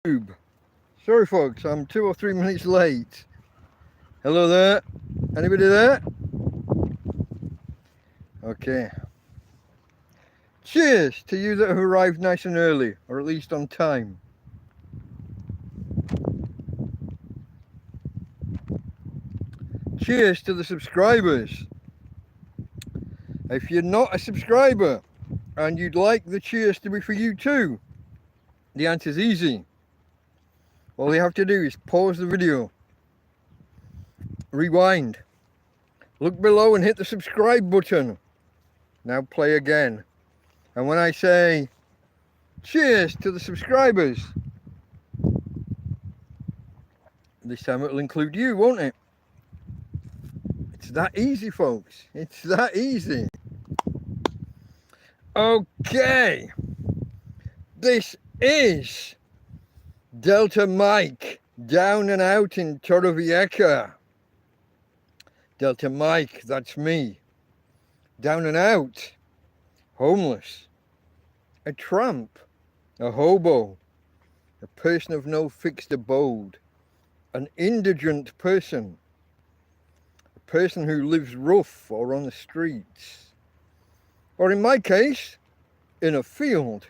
YouTube. Sorry, folks, I'm 2 or 3 minutes late. Hello there. Anybody there? Okay. Cheers to you that have arrived nice and early, or at least on time. Cheers to the subscribers. If you're not a subscriber and you'd like the cheers to be for you too, the answer's easy. All you have to do is pause the video, rewind, look below and hit the subscribe button. Now play again. And when I say cheers to the subscribers, this time it'll include you, won't it? It's that easy, folks. It's that easy. Okay. This is Delta Mike, down and out in Torrevieja. Delta Mike, that's me. Down and out. Homeless. A tramp. A hobo. A person of no fixed abode. An indigent person. A person who lives rough or on the streets. Or in my case, in a field.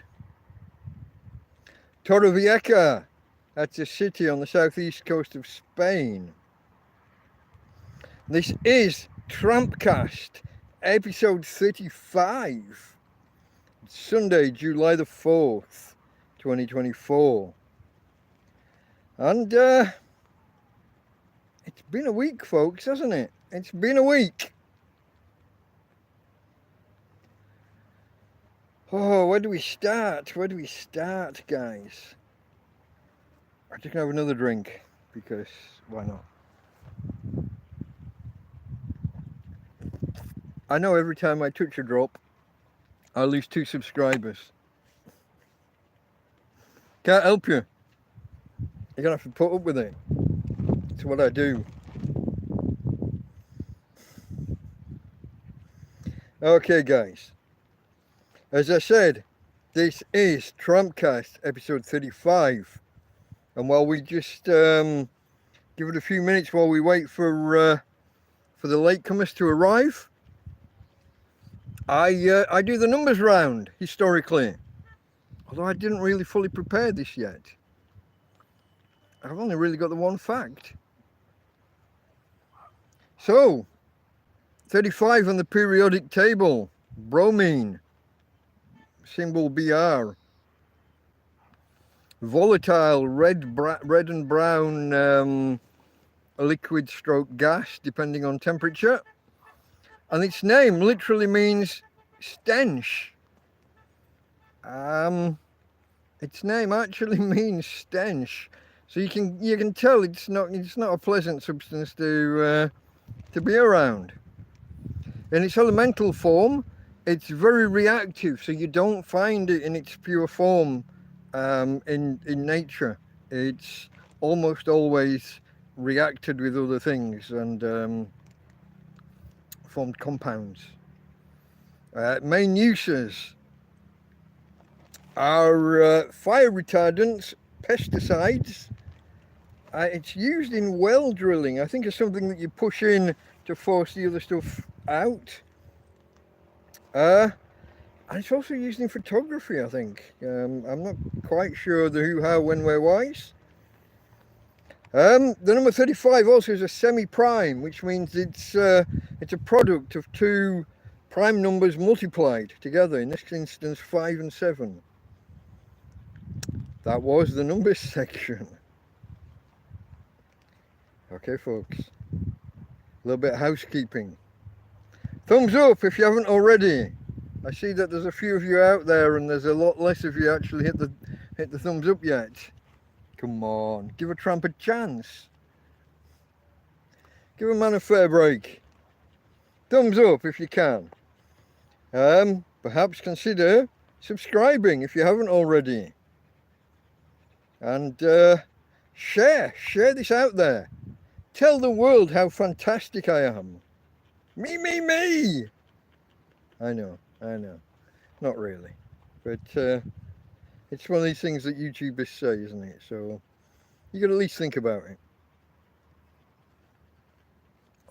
Torrevieja, that's a city on the southeast coast of Spain. This is TrampCast, episode 35. It's Sunday, July the 4th, 2024. And it's been a week, folks, hasn't it? It's been a week. Oh, where do we start? Where do we start, guys? I'm just gonna have another drink, because why not? I know every time I touch a drop, I lose 2 subscribers. Can't help you. You're gonna have to put up with it. It's what I do. Okay, guys. As I said, this is TrampCast episode 35. And while we just give it a few minutes while we wait for the latecomers to arrive, I do the numbers round historically. Although I didn't really fully prepare this yet. I've only really got the one fact. So, 35 on the periodic table, bromine. Symbol Br. Volatile red and brown liquid stroke gas, depending on temperature. And its name literally means stench. Its name actually means stench. So you can tell it's not a pleasant substance to be around. In its elemental form, it's very reactive, so you don't find it in its pure form in nature. It's almost always reacted with other things and formed compounds. Main uses are fire retardants, pesticides. It's used in well drilling. I think it's something that you push in to force the other stuff out. And it's also used in photography, I think. I'm not quite sure the who, how, when, where, whys. The number 35 also is a semi-prime, which means it's a product of 2 prime numbers multiplied together. In this instance, 5 and 7. That was the numbers section. Okay, folks. A little bit of housekeeping. Thumbs up if you haven't already. I see that there's a few of you out there and there's a lot less of you actually hit the thumbs up yet. Come on, give a tramp a chance. Give a man a fair break. Thumbs up if you can. Perhaps consider subscribing if you haven't already. And share this out there. Tell the world how fantastic I am. Me. I know. Not really. But It's one of these things that YouTubers say, isn't it? So you got to at least think about it.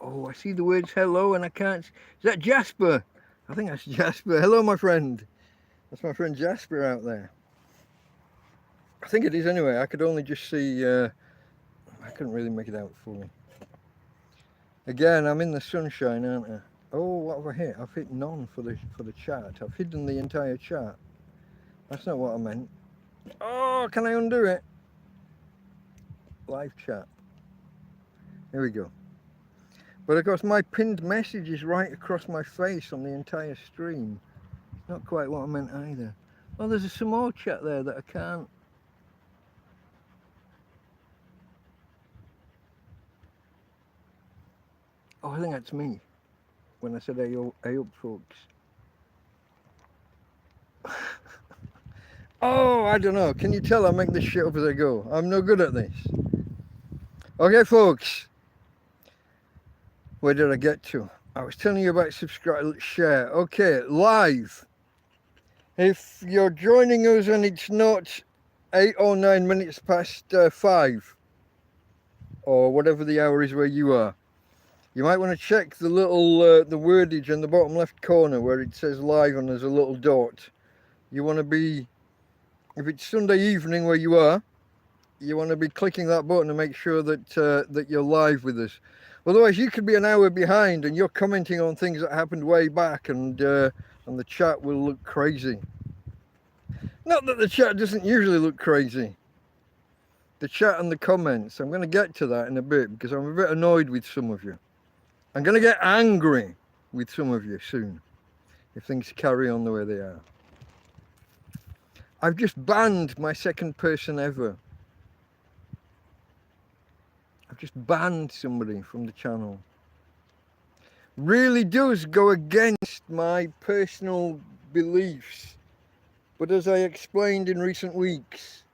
Oh, I see the words hello and I can't. Is that Jasper? I think that's Jasper. Hello, my friend. That's my friend Jasper out there. I think it is anyway. I could only just see, I couldn't really make it out fully. Again, I'm in the sunshine, aren't I? Oh, what have I hit? I've hit none for the chat. I've hidden the entire chat. That's not what I meant. Oh, can I undo it? Live chat. Here we go. But of course my pinned message is right across my face on the entire stream. Not quite what I meant either. Well, there's some more chat there that I can't. Oh, I think that's me when I said hey up folks. Oh, I don't know. Can you tell I make this shit up as I go? I'm no good at this. Okay, folks. Where did I get to? I was telling you about subscribe, share. Okay, live. If you're joining us and it's not 8 or 9 minutes past 5, or whatever the hour is where you are, you might want to check the little the wordage in the bottom left corner where it says live and there's a little dot. You want to be, if it's Sunday evening where you are, you want to be clicking that button to make sure that that you're live with us. Otherwise, you could be an hour behind and you're commenting on things that happened way back, and the chat will look crazy. Not that the chat doesn't usually look crazy. The chat and the comments, I'm going to get to that in a bit because I'm a bit annoyed with some of you. I'm going to get angry with some of you soon if things carry on the way they are. I've just banned my second person ever. I've just banned somebody from the channel. Really does go against my personal beliefs. But as I explained in recent weeks,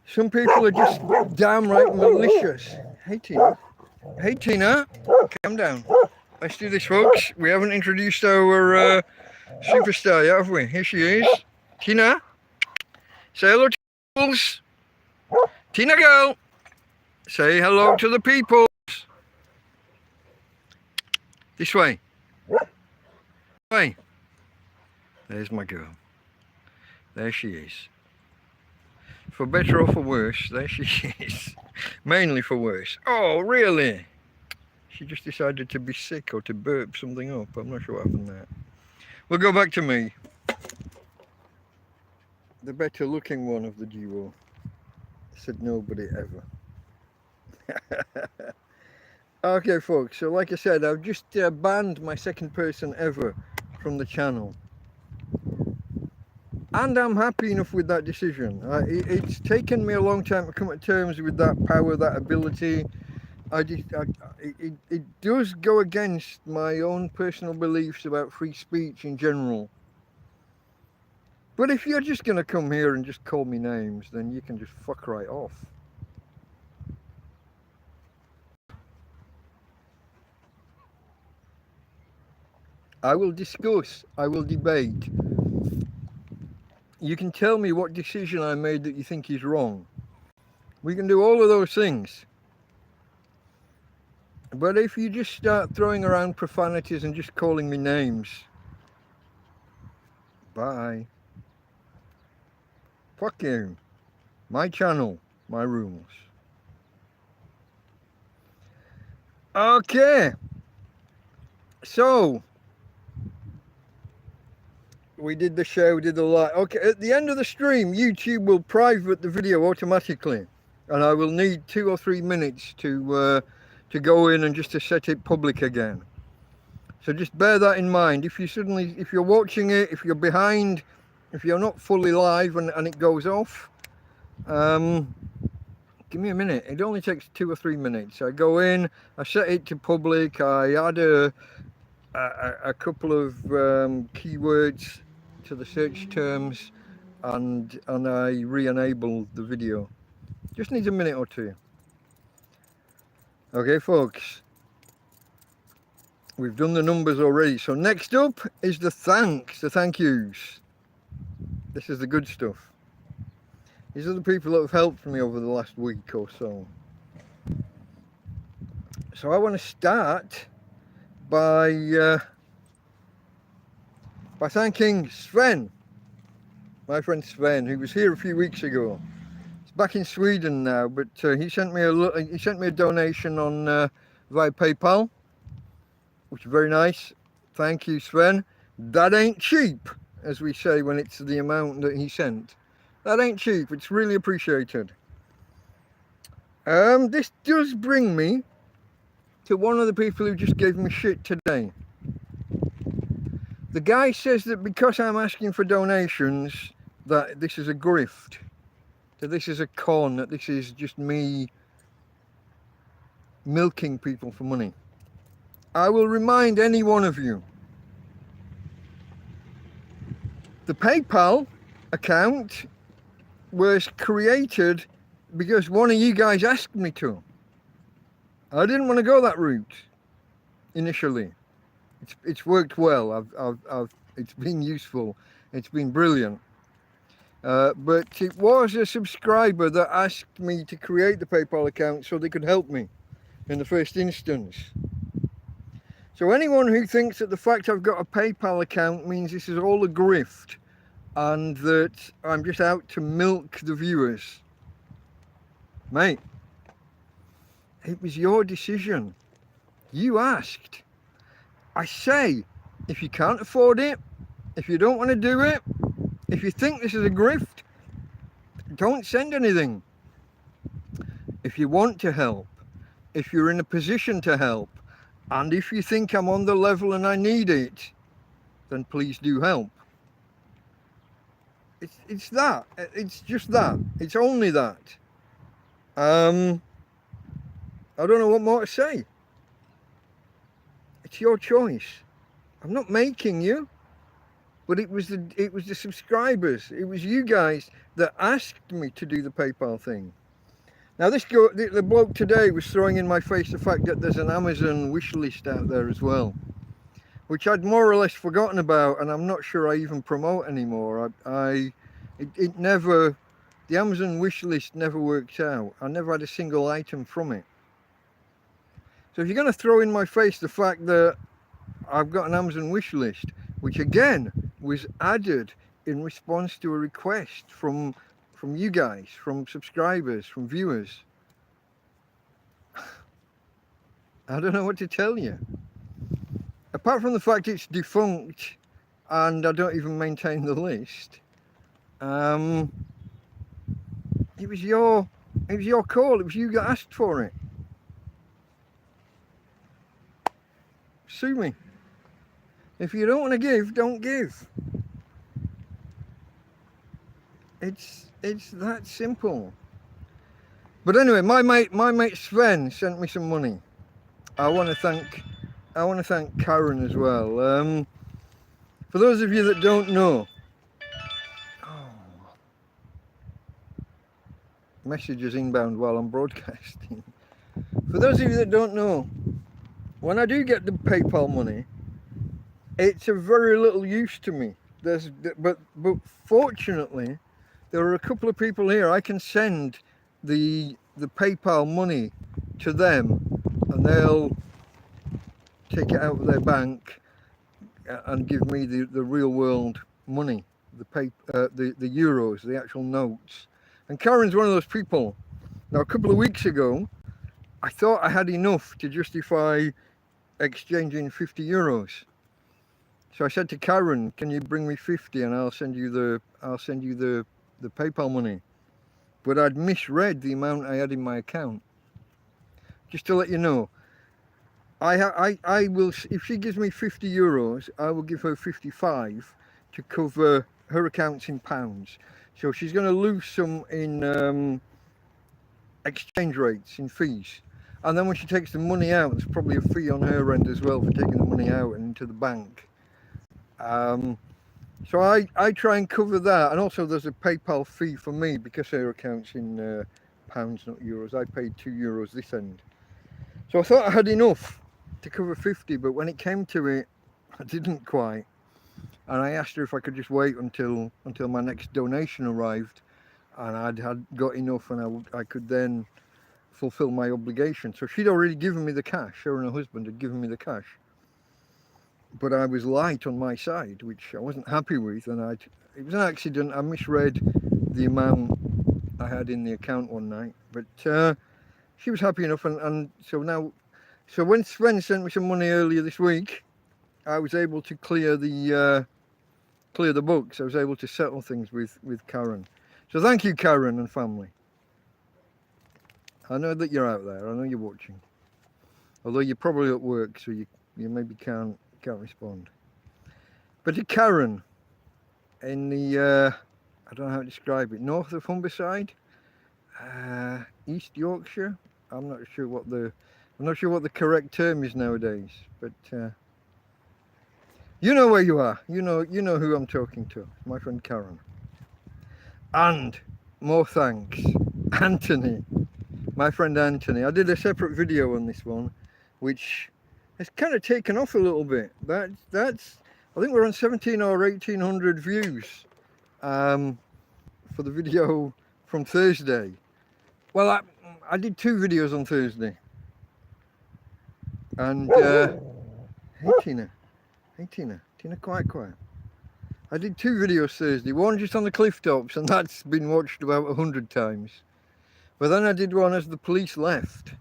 some people are just downright malicious. Hey Tina. Hey Tina, calm down. Let's do this, folks. We haven't introduced our superstar yet, have we? Here she is. Tina. Say hello to the peoples. Tina girl. Say hello to the people. This way. Way. There's my girl. There she is. For better or for worse, there she is. Mainly for worse. Oh, really? She just decided to be sick or to burp something up. I'm not sure what happened there. We'll go back to me. The better looking one of the duo. Said nobody ever. Okay, folks. So like I said, I've just banned my second person ever from the channel. And I'm happy enough with that decision. It's taken me a long time to come to terms with that power, that ability. It does go against my own personal beliefs about free speech in general. But if you're just going to come here and just call me names, then you can just fuck right off. I will discuss, I will debate. You can tell me what decision I made that you think is wrong. We can do all of those things. But if you just start throwing around profanities and just calling me names, bye. Fuck you. My channel, my rules. Okay. So, we did the show, we did the live. Okay, at the end of the stream, YouTube will private the video automatically, and I will need 2 or 3 minutes to go in and just to set it public again. So just bear that in mind. If you're watching it, if you're behind, if you're not fully live and it goes off, give me a minute. It only takes 2 or 3 minutes. I go in, I set it to public, I add a couple of keywords to the search terms, and I re-enable the video. Just needs a minute or two. Okay, folks, we've done the numbers already. So next up is the thanks, the thank yous. This is the good stuff. These are the people that have helped me over the last week or so. So I want to start by thanking Sven, my friend Sven, who was here a few weeks ago. He's back in Sweden now, but he sent me a donation on via PayPal, which is very nice. Thank you, Sven. That ain't cheap, as we say when it's the amount that he sent. That ain't cheap. It's really appreciated. This does bring me to one of the people who just gave me shit today. The guy says that because I'm asking for donations, that this is a grift, that this is a con, that this is just me milking people for money. I will remind any one of you, the PayPal account was created because one of you guys asked me to. I didn't want to go that route initially. It's worked well. It's been useful. It's been brilliant. But it was a subscriber that asked me to create the PayPal account so they could help me in the first instance. So anyone who thinks that the fact I've got a PayPal account means this is all a grift and that I'm just out to milk the viewers, mate, it was your decision. You asked. I say, if you can't afford it, if you don't want to do it, if you think this is a grift, don't send anything. If you want to help, if you're in a position to help, and if you think I'm on the level and I need it, then please do help. It's that. It's just that. It's only that. I don't know what more to say. It's your choice. I'm not making you, but it was the subscribers. It was you guys that asked me to do the PayPal thing. Now the bloke today was throwing in my face the fact that there's an Amazon wish list out there as well, which I'd more or less forgotten about, and I'm not sure I even promote anymore. It never, the Amazon wish list never worked out. I never had a single item from it. So if you're going to throw in my face the fact that I've got an Amazon wish list, which again was added in response to a request from you guys, from subscribers, from viewers, I don't know what to tell you. Apart from the fact it's defunct and I don't even maintain the list, it was your call. It was you that asked for it. Sue me. If you don't want to give, don't give. It's that simple. But anyway, my mate Sven sent me some money. I want to thank Karen as well. For those of you that don't know, messages inbound while I'm broadcasting. For those of you that don't know, when I do get the PayPal money, it's of very little use to me. But fortunately, there are a couple of people here. I can send the PayPal money to them, and they'll take it out of their bank and give me the real world money, the euros, the actual notes. And Karen's one of those people. Now, a couple of weeks ago, I thought I had enough to justify exchanging 50 euros. So I said to Karen, "Can you bring me 50 and I'll send you the PayPal money?" But I'd misread the amount I had in my account. Just to let you know, I will, if she gives me 50 euros, I will give her 55 to cover her accounts in pounds. So she's going to lose some in exchange rates, in fees. And then when she takes the money out, there's probably a fee on her end as well for taking the money out and into the bank. So I try and cover that. And also there's a PayPal fee for me because her account's in pounds, not euros. I paid €2 this end. So I thought I had enough to cover 50, but when it came to it, I didn't quite. and I asked her if I could just wait until my next donation arrived, and had got enough, and I could then fulfill my obligation. So she'd already given me the cash. Her and her husband had given me the cash, but I was light on my side, which I wasn't happy with, and it was an accident. I misread the amount I had in the account one night, but she was happy enough, and so now, so when Sven sent me some money earlier this week, I was able to clear the books. I was able to settle things with Karen. So thank you, Karen and family. I know that you're out there. I know you're watching. Although you're probably at work, so you maybe can't respond. But to Karen, in the I don't know how to describe it, north of Humberside, East Yorkshire. I'm not sure what the correct term is nowadays, but you know where you are. You know who I'm talking to. My friend Karen. And more thanks, Anthony. My friend Anthony. I did a separate video on this one, which has kind of taken off a little bit. That's I think we're on 17 or 1800 views for the video from Thursday. Well, I did 2 videos on Thursday, and hey Tina, quiet. I did 2 videos Thursday. One just on the cliff tops, and that's been watched about 100 times. But then I did one as the police left,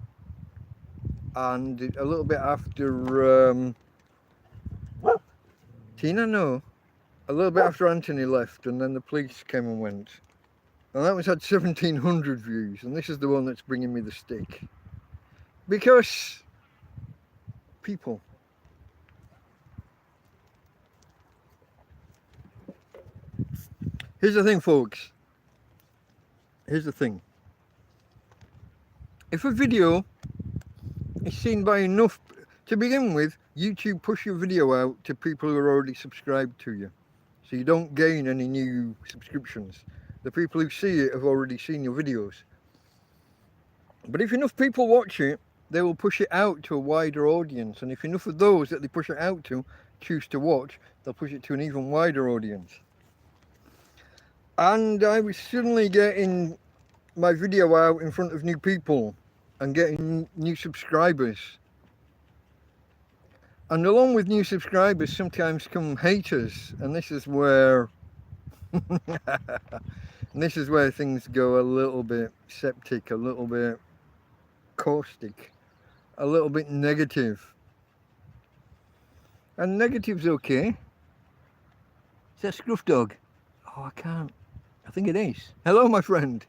and a little bit after Tina, no, a little bit after Anthony left, and then the police came and went. And that one's had 1700 views, and this is the one that's bringing me the stick. Because people. Here's the thing, folks. Here's the thing. If a video is seen by enough, to begin with, YouTube push your video out to people who are already subscribed to you. So you don't gain any new subscriptions. The people who see it have already seen your videos. But if enough people watch it, they will push it out to a wider audience. And if enough of those that they push it out to choose to watch, they'll push it to an even wider audience. And I was suddenly getting my video out in front of new people and getting new subscribers. And along with new subscribers sometimes come haters, and this is where things go a little bit septic, a little bit caustic, a little bit negative. And negative's okay. Is that Scruff Dog? Oh, I can't. I think it is. Hello, my friend.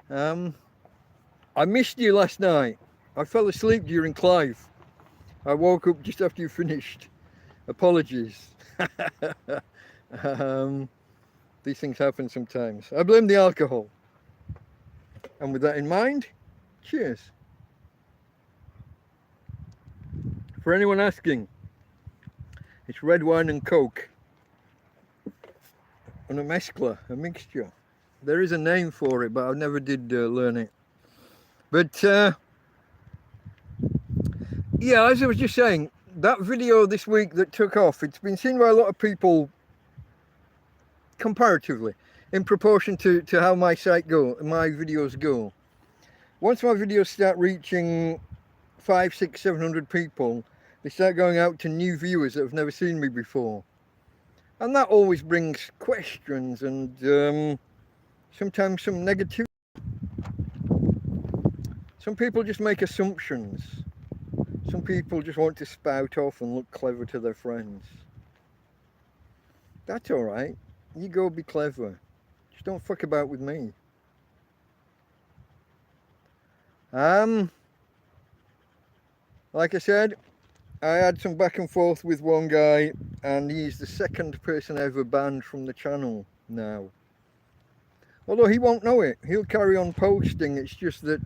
I missed you last night. I fell asleep during Clive. I woke up just after you finished. Apologies. These things happen sometimes. I blame the alcohol. And with that in mind, cheers. For anyone asking, it's red wine and Coke. And a mescla, a mixture. There is a name for it, but I never did learn it. But yeah, as I was just saying, that video this week that took off, it's been seen by a lot of people comparatively, in proportion to how my videos go. Once my videos start reaching 500, 600, 700 people, they start going out to new viewers that have never seen me before. And that always brings questions and sometimes some negativity. Some people just make assumptions. Some people just want to spout off and look clever to their friends. That's alright. You go be clever. Just don't fuck about with me. Like I said, I had some back and forth with one guy, and he's the second person ever banned from the channel now. Although he won't know it, he'll carry on posting. It's just that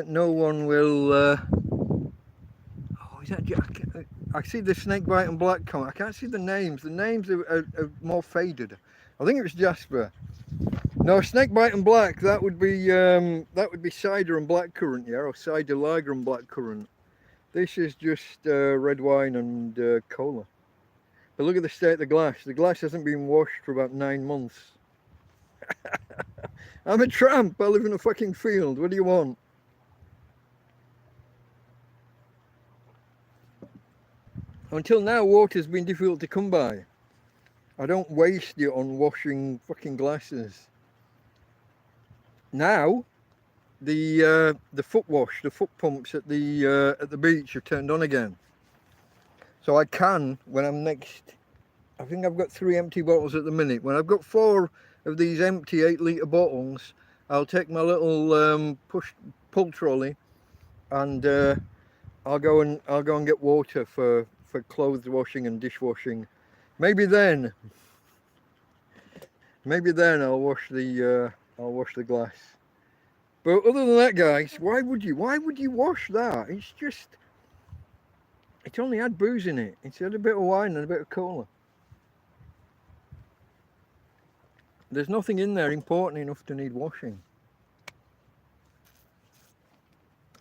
no one will. Oh, is that? I see the snakebite and black comment. I can't see the names. The names are more faded. I think it was Jasper. No, snakebite and black. That would be cider and blackcurrant, yeah, or cider lager and blackcurrant. This is just red wine and cola. But look at the state of the glass. The glass hasn't been washed for about 9 months. I'm a tramp. I live in a fucking field. What do you want? Until now, water's been difficult to come by. I don't waste it on washing fucking glasses. Now, the foot wash, the foot pumps at the beach are turned on again. So I can, when I'm next, I think I've got 3 empty bottles at the minute. When I've got 4 of these empty 8-litre bottles, I'll take my little pull trolley, and I'll go and get water for clothes washing and dishwashing. Maybe then I'll wash the glass. But other than that, guys, why would you wash that? It only had booze in it. It had a bit of wine and a bit of cola. There's nothing in there important enough to need washing.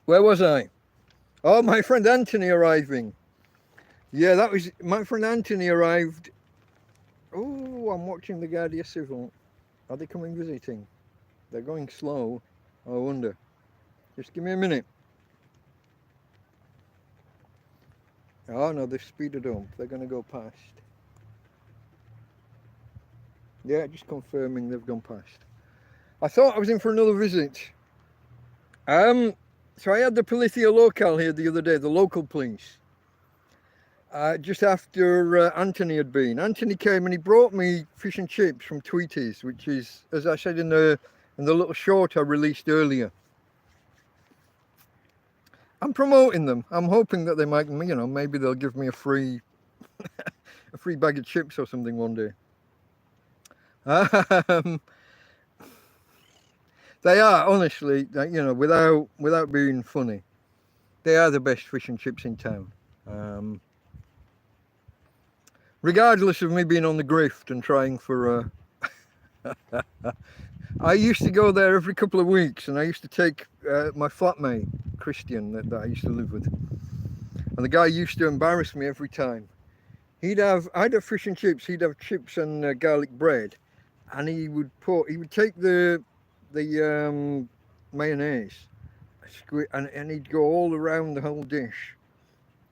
Where was I? Oh, my friend Anthony arriving. Yeah, that was my friend Anthony arrived. Oh, I'm watching the Guardia Civil. Are they coming visiting? They're going slow. I wonder. Just give me a minute. Oh no, they've speeded up. They're going to go past. Yeah, just confirming they've gone past. I thought I was in for another visit. So I had the Policia Local here the other day, the local police. Just after Anthony had been. Anthony came and he brought me fish and chips from Tweeties, which is, as I said in the little short I released earlier. I'm promoting them. I'm hoping that they might, maybe they'll give me a free bag of chips or something one day. They are, honestly, without being funny, they are the best fish and chips in town. Regardless of me being on the grift and trying for I used to go there every couple of weeks, and I used to take my flatmate, Christian, that I used to live with. And the guy used to embarrass me every time. I'd have fish and chips, he'd have chips and garlic bread, and he would take the mayonnaise, and he'd go all around the whole dish,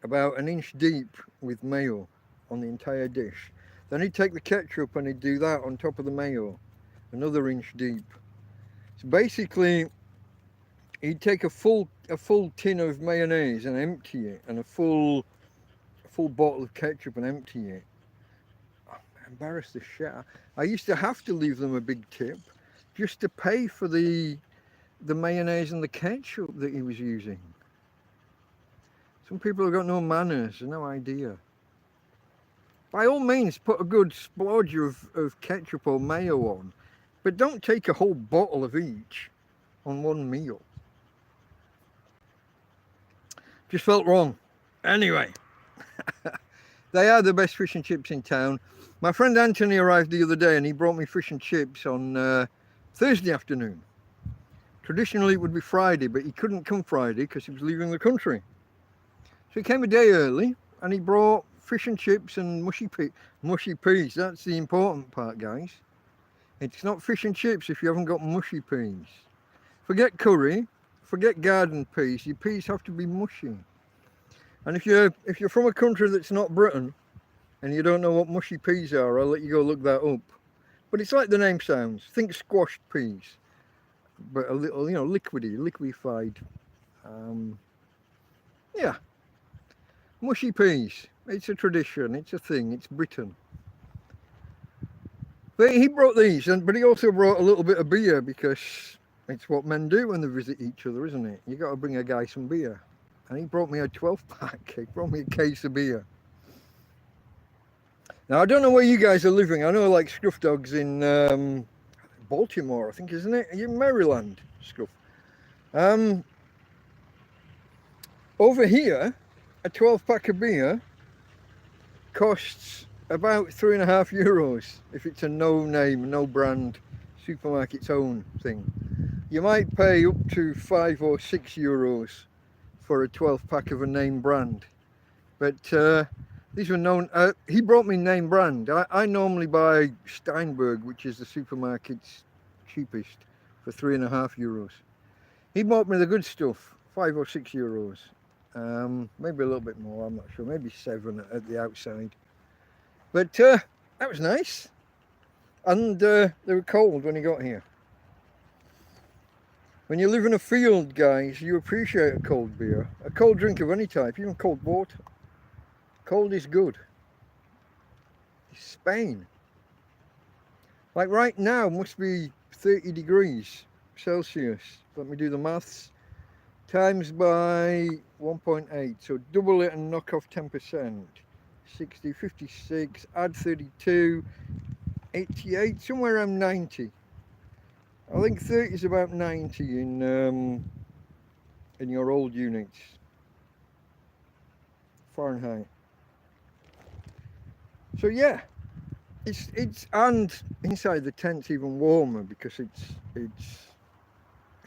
about 1 inch deep with mayo on the entire dish. Then he'd take the ketchup and he'd do that on top of the mayo, another 1 inch deep. So basically, he'd take a full tin of mayonnaise and empty it, and a full bottle of ketchup and empty it. Oh, embarrassed the shit. I used to have to leave them a big tip just to pay for the mayonnaise and the ketchup that he was using. Some people have got no manners, no idea. By all means, put a good splodge of ketchup or mayo on, but don't take a whole bottle of each on one meal. Just felt wrong. Anyway, they are the best fish and chips in town. My friend Anthony arrived the other day and he brought me fish and chips on Thursday afternoon. Traditionally it would be Friday, but he couldn't come Friday because he was leaving the country. So he came a day early and he brought fish and chips and mushy peas. That's the important part, guys. It's not fish and chips if you haven't got mushy peas. Forget curry, forget garden peas. Your peas have to be mushy. And if you're from a country that's not Britain and you don't know what mushy peas are, I'll let you go look that up. But it's like the name sounds. Think squashed peas, but a little, liquefied. Yeah, mushy peas. It's a tradition. It's a thing. It's Britain. But he brought these, but he also brought a little bit of beer because it's what men do when they visit each other, isn't it? You got to bring a guy some beer. And he brought me a 12-pack. He brought me a case of beer. Now, I don't know where you guys are living. I know, like, Scruff Dog's in Baltimore, I think, isn't it? Are you in Maryland, Scruff? Over here, a 12-pack of beer costs about €3.50 if it's a no-name, no-brand supermarket's own thing. You might pay up to €5 or €6 for a 12-pack of a name brand. But These were known, he brought me name brand. I normally buy Steinberg, which is the supermarket's cheapest, for €3.50. He bought me the good stuff, €5 or €6. Maybe a little bit more, I'm not sure, maybe 7 at the outside. But that was nice. And they were cold when he got here. When you live in a field, guys, you appreciate a cold beer, a cold drink of any type, even cold water. Cold is good. It's Spain. Like right now, must be 30 degrees Celsius. Let me do the maths. Times by 1.8, so double it and knock off 10%. 60, 56, add 32, 88, somewhere around 90. I think 30 is about 90 in your old units. Fahrenheit. So yeah, it's and inside the tent's even warmer because it's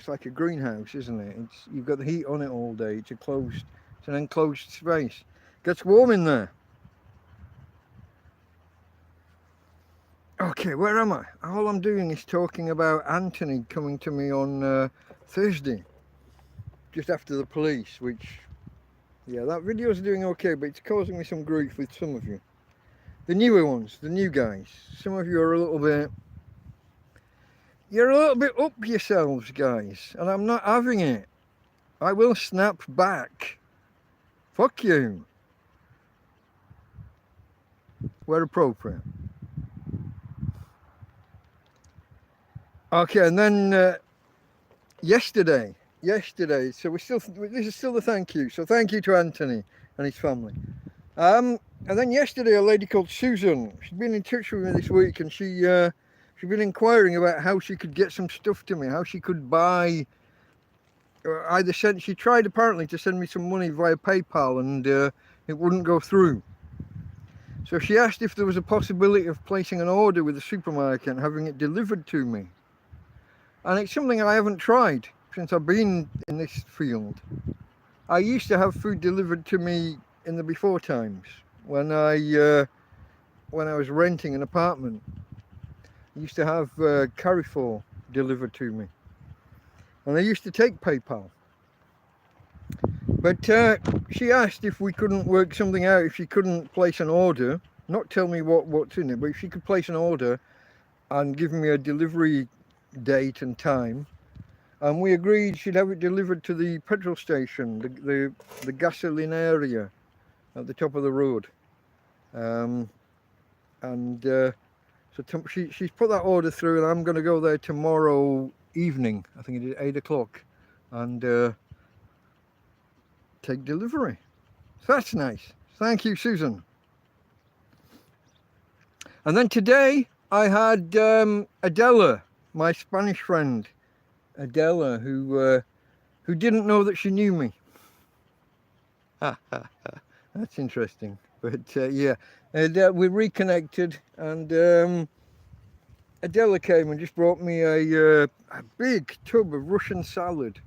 like a greenhouse, isn't it? You've got the heat on it all day. It's an enclosed space. Gets warm in there. Okay, where am I? All I'm doing is talking about Anthony coming to me on Thursday, just after the police, which, yeah, that video's doing okay, but it's causing me some grief with some of you. The newer ones, the new guys. Some of you are you're a little bit up yourselves, guys, and I'm not having it. I will snap back. Fuck you. Where appropriate. Okay, and then yesterday, so this is still the thank you. So thank you to Anthony and his family. And then yesterday, a lady called Susan, she's been in touch with me this week, and she's been inquiring about how she could get some stuff to me, how she could buy, or she tried apparently to send me some money via PayPal, and it wouldn't go through. So she asked if there was a possibility of placing an order with the supermarket and having it delivered to me. And it's something I haven't tried since I've been in this field. I used to have food delivered to me in the before times when I was renting an apartment. I used to have Carrefour delivered to me, and I used to take PayPal. But she asked if we couldn't work something out, if she couldn't place an order, not tell me what's in it, but if she could place an order and give me a delivery date and time, and we agreed she'd have it delivered to the petrol station, the gasoline area at the top of the road. So she's put that order through, and I'm going to go there tomorrow evening, I think it is 8 o'clock, and take delivery. So that's nice. Thank you, Susan. And then today I had Adela, my Spanish friend, Adela, who didn't know that she knew me. That's interesting. But yeah, we reconnected, and Adela came and just brought me a big tub of Russian salad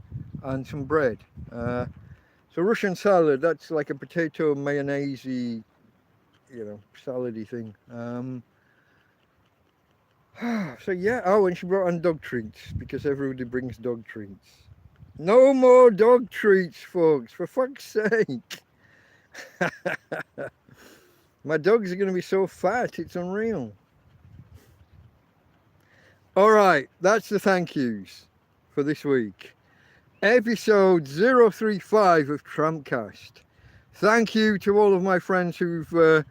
and some bread. So Russian salad, that's like a potato mayonnaise-y, salady thing. So yeah, and she brought on dog treats, because everybody brings dog treats. No more dog treats, folks, for fuck's sake. My dogs are going to be so fat, it's unreal. Alright, that's the thank yous for this week. Episode 035 of TrampCast. Thank you to all of my friends who've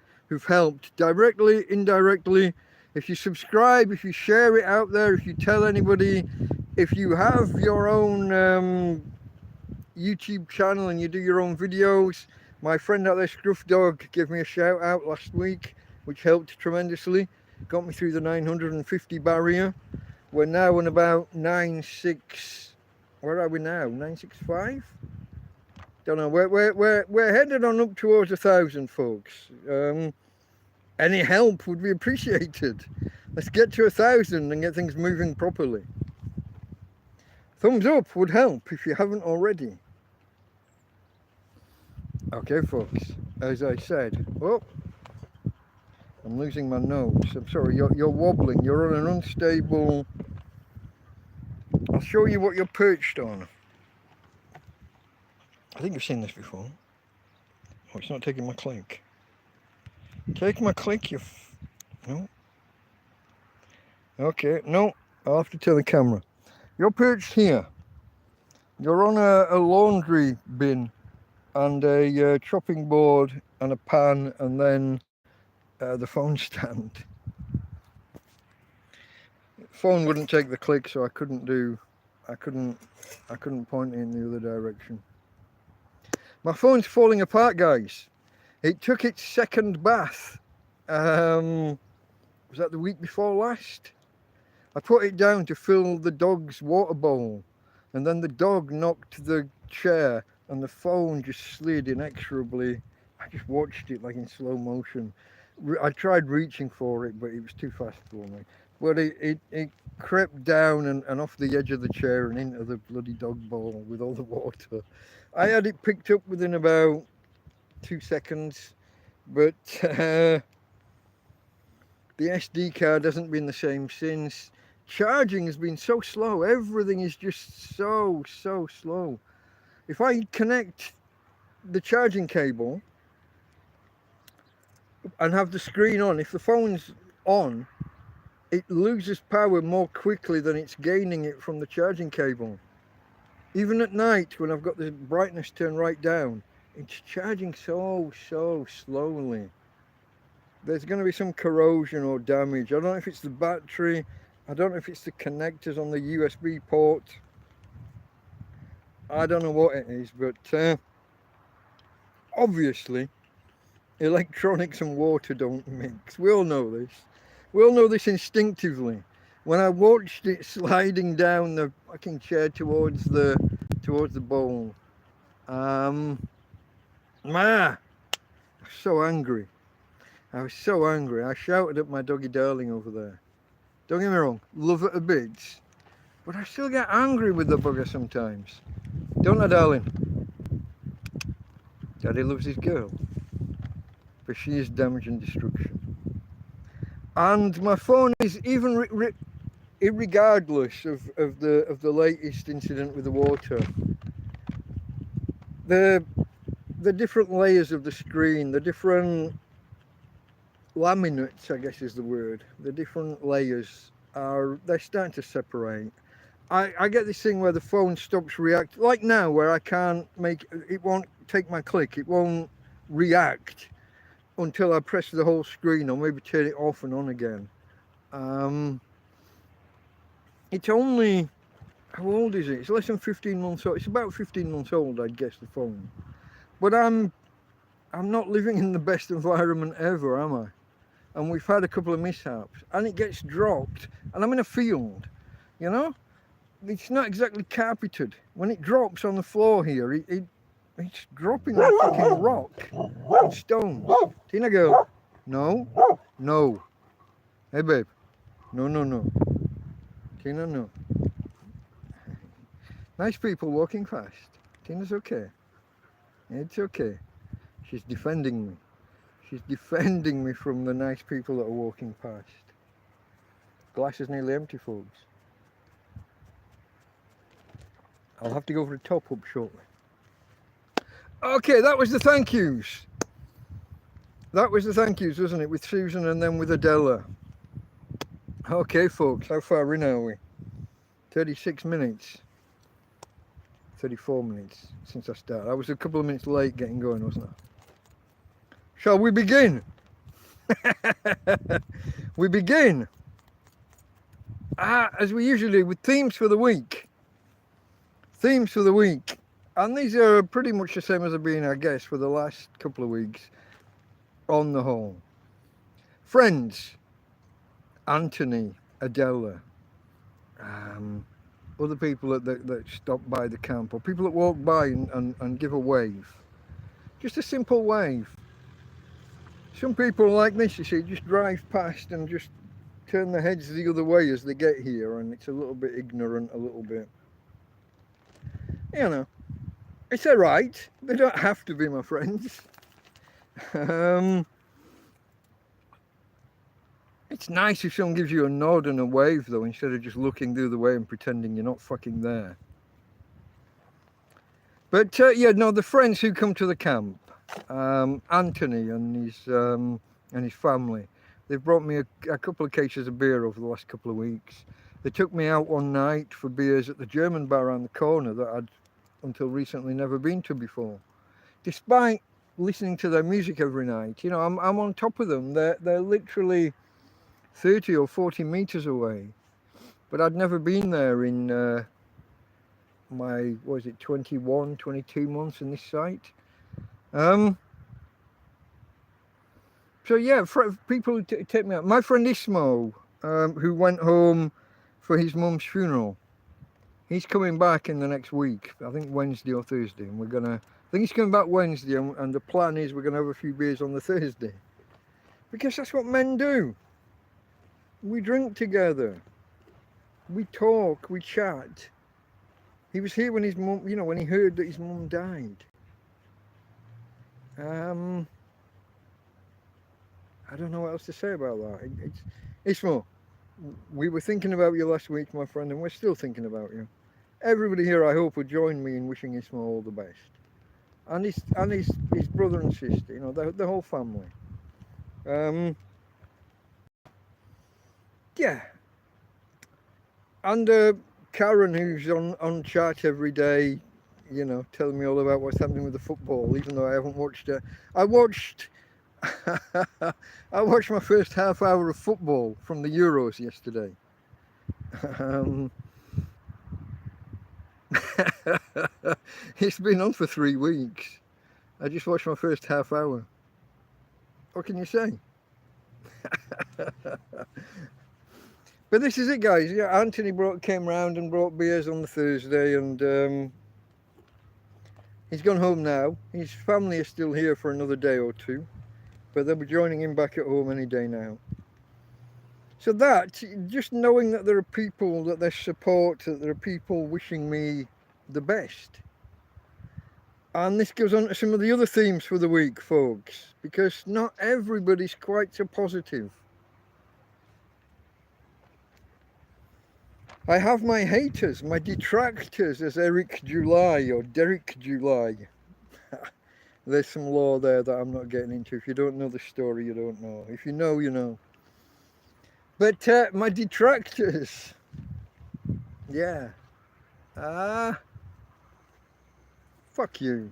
helped, directly, indirectly. If you subscribe, if you share it out there, if you tell anybody, if you have your own YouTube channel and you do your own videos. My friend out there, Scruff Dog, gave me a shout out last week, which helped tremendously. Got me through the 950 barrier. We're now on about 96. Where are we now? 965? Don't know. We're headed on up towards 1,000, folks. Any help would be appreciated. Let's get to 1,000 and get things moving properly. Thumbs up would help if you haven't already. Okay, folks, as I said, I'm losing my nose. I'm sorry, you're wobbling. You're on an unstable... I'll show you what you're perched on. I think you've seen this before. Oh, it's not taking my click. Take my click, No. Okay, no. I'll have to tell the camera. You're perched here. You're on a laundry bin and a chopping board and a pan and then the phone stand. Phone wouldn't take the click, so I couldn't point it in the other direction. My phone's falling apart, guys. It took its second bath. Was that the week before last? I put it down to fill the dog's water bowl, and then the dog knocked the chair and the phone just slid inexorably. I just watched it like in slow motion. I tried reaching for it, but it was too fast for me. But it crept down and off the edge of the chair and into the bloody dog bowl with all the water. I had it picked up within about 2 seconds, but the SD card hasn't been the same since. Charging has been so slow. Everything is just so slow. If I connect the charging cable and have the screen on, if the phone's on, it loses power more quickly than it's gaining it from the charging cable. Even at night, when I've got the brightness turned right down, it's charging so slowly. There's going to be some corrosion or damage. I don't know if it's the battery. I don't know if it's the connectors on the USB port. I don't know what it is, but obviously electronics and water don't mix. We all know this. We all know this instinctively. When I watched it sliding down the fucking chair towards the bowl, I was so angry. I was so angry. I shouted at my doggy darling over there. Don't get me wrong, love it a bit, but I still get angry with the bugger sometimes. Don't I, darling? Daddy loves his girl, but she is damage and destruction. And my phone is even irregardless of the latest incident with the water. The different layers of the screen, the different laminates, I guess is the word. The different layers they're starting to separate. I get this thing where the phone stops reacting, like now, where I can't it won't take my click, it won't react until I press the whole screen or maybe turn it off and on again. It's only, how old is it? It's less than 15 months old. It's about 15 months old, I'd guess, the phone. But I'm not living in the best environment ever, am I? And we've had a couple of mishaps, and it gets dropped, and I'm in a field, you know? It's not exactly carpeted. When it drops on the floor here, it's dropping like fucking rock and stones. Tina girl, no, no. Hey babe, no. Tina, no. Nice people walking fast. Tina's okay. It's okay. She's defending me. She's defending me from the nice people that are walking past. Glass is nearly empty, folks. I'll have to go for a top up shortly. Okay, that was the thank yous. That was the thank yous, wasn't it? With Susan and then with Adela. Okay, folks, how far in are we? 36 minutes. 34 minutes since I started. I was a couple of minutes late getting going, wasn't I? Shall we begin? We begin, as we usually do, with themes for the week. Themes for the week. And these are pretty much the same as they've been, I guess, for the last couple of weeks, on the whole. Friends, Anthony, Adela, other people that stop by the camp, or people that walk by and give a wave. Just a simple wave. Some people like this, you see, just drive past and just turn their heads the other way as they get here, and it's a little bit ignorant, a little bit, you know, it's alright. They don't have to be my friends. It's nice if someone gives you a nod and a wave, though, instead of just looking the other way and pretending you're not fucking there. But yeah, no, the friends who come to the camp, Anthony and his family, they've brought me a couple of cases of beer over the last couple of weeks. They took me out one night for beers at the German bar around the corner that I'd until recently never been to before. Despite listening to their music every night, you know, I'm on top of them. They're literally 30 or 40 meters away, but I'd never been there in my, what was it, 21, 22 months in this site. So yeah, people who take me out. My friend Ismo, who went home for his mum's funeral, he's coming back in the next week, I think Wednesday or Thursday, and I think he's coming back Wednesday, and the plan is we're gonna have a few beers on the Thursday, because that's what men do. We drink together, we talk, we chat. He was here when his mum, you know, when he heard that his mum died. I don't know what else to say about that. Ismo, we were thinking about you last week, my friend, and we're still thinking about you. Everybody here, I hope, will join me in wishing Ismo all the best, and his brother and sister, you know, the whole family. Yeah, and Karen, who's on chat every day, you know, telling me all about what's happening with the football, even though I haven't watched it. I watched my first half hour of football from the Euros yesterday. It's been on for 3 weeks. I just watched my first half hour. What can you say? But this is it, guys. Yeah, Anthony came round and brought beers on the Thursday, and he's gone home now. His family are still here for another day or two, but they'll be joining him back at home any day now. So that, just knowing that there are people, that there's support, that there are people wishing me the best. And this goes on to some of the other themes for the week, folks, because not everybody's quite so positive. I have my haters, my detractors, as Eric July or Derek July. There's some lore there that I'm not getting into. If you don't know the story, you don't know. If you know, you know. But my detractors, yeah. Fuck you.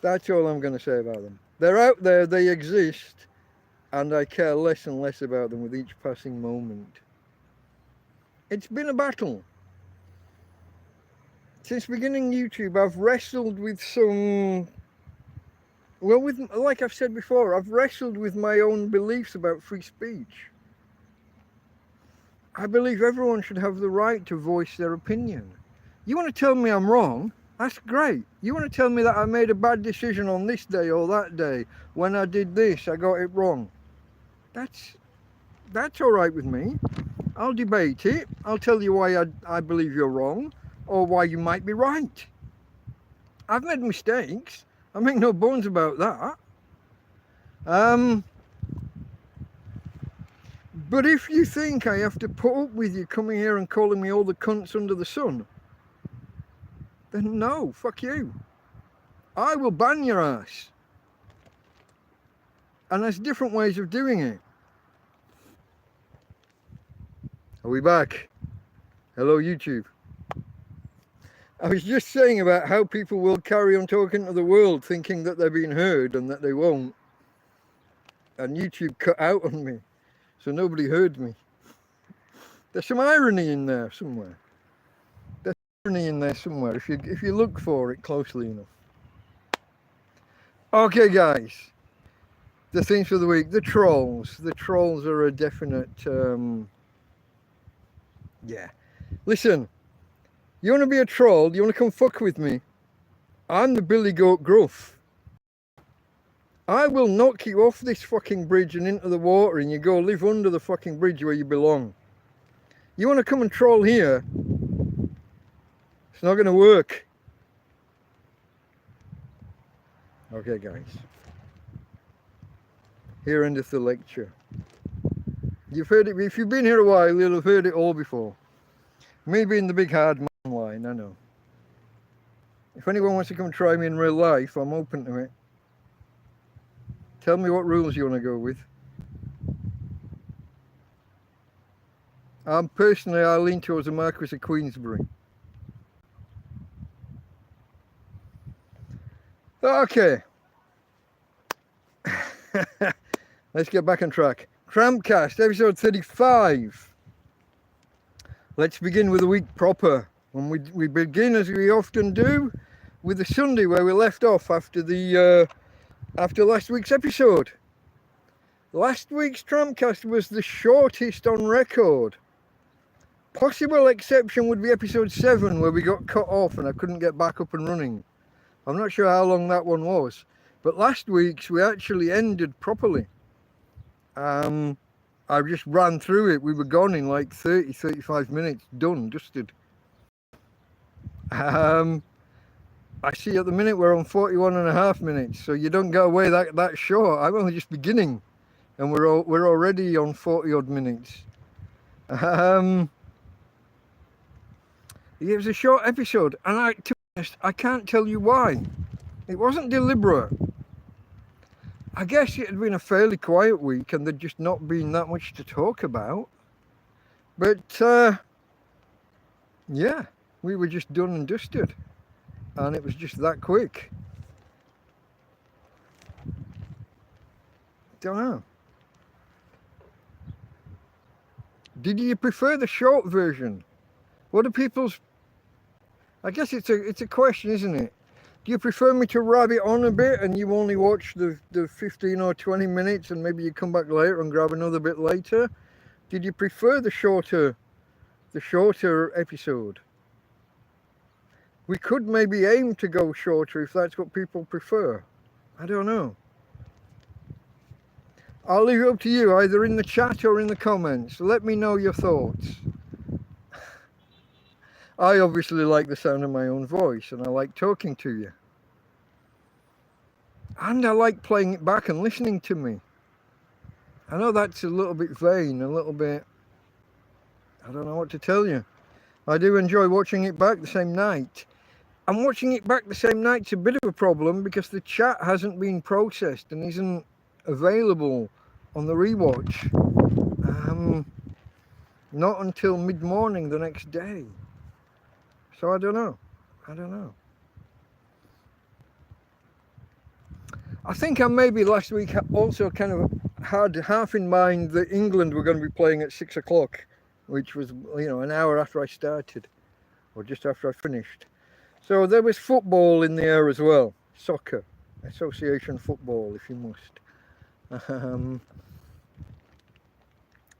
That's all I'm going to say about them. They're out there, they exist, and I care less and less about them with each passing moment. It's been a battle. Since beginning YouTube, I've wrestled with some, well, like I've said before, I've wrestled with my own beliefs about free speech. I believe everyone should have the right to voice their opinion. You want to tell me I'm wrong? That's great. You want to tell me that I made a bad decision on this day or that day, when I did this, I got it wrong. That's all right with me. I'll debate it. I'll tell you why I believe you're wrong, or why you might be right. I've made mistakes. I make no bones about that. But if you think I have to put up with you coming here and calling me all the cunts under the sun, then no, fuck you. I will ban your ass. And there's different ways of doing it. Are we back? Hello, YouTube. I was just saying about how people will carry on talking to the world thinking that they're being heard and that they won't. And YouTube cut out on me, so nobody heard me. There's some irony in there somewhere. There's irony in there somewhere if you look for it closely enough. Okay, guys. The themes for the week, the trolls. The trolls are a definite, yeah. Listen, you want to be a troll? You want to come fuck with me? I'm the Billy Goat Gruff. I will knock you off this fucking bridge and into the water, and you go live under the fucking bridge where you belong. You want to come and troll here? It's not going to work. Okay, guys. Here endeth the lecture. You've heard it, if you've been here a while, you'll have heard it all before. Me being the big hard man line, I know. If anyone wants to come try me in real life, I'm open to it. Tell me what rules you want to go with. Personally, I lean towards the Marquis of Queensberry. Okay. Let's get back on track. TrampCast, episode 35. Let's begin with the week proper. And we begin, as we often do, with the Sunday where we left off after last week's episode. Last week's TrampCast was the shortest on record. Possible exception would be episode 7, where we got cut off and I couldn't get back up and running. I'm not sure how long that one was, but last week's we actually ended properly. I just ran through it. We were gone in like 35 minutes, done, dusted. I see at the minute we're on 41.5 minutes, so you don't go away that short. I'm only just beginning, and we're already on 40 odd minutes. It was a short episode, and to be honest, I can't tell you why. It wasn't deliberate. I guess it had been a fairly quiet week and there'd just not been that much to talk about. But, yeah, we were just done and dusted. And it was just that quick. Don't know. Did you prefer the short version? What are people's... I guess it's a question, isn't it? Do you prefer me to rabbit on a bit and you only watch the 15 or 20 minutes and maybe you come back later and grab another bit later? Did you prefer the shorter episode? We could maybe aim to go shorter if that's what people prefer. I don't know. I'll leave it up to you, either in the chat or in the comments. Let me know your thoughts. I obviously like the sound of my own voice and I like talking to you. And I like playing it back and listening to me. I know that's a little bit vain, a little bit... I don't know what to tell you. I do enjoy watching it back the same night. And watching it back the same night's a bit of a problem because the chat hasn't been processed and isn't available on the rewatch. Not until mid-morning the next day. So I don't know. I think I maybe last week also kind of had half in mind that England were going to be playing at 6 o'clock, which was, an hour after I started, or just after I finished. So there was football in the air as well. Soccer, association football, if you must.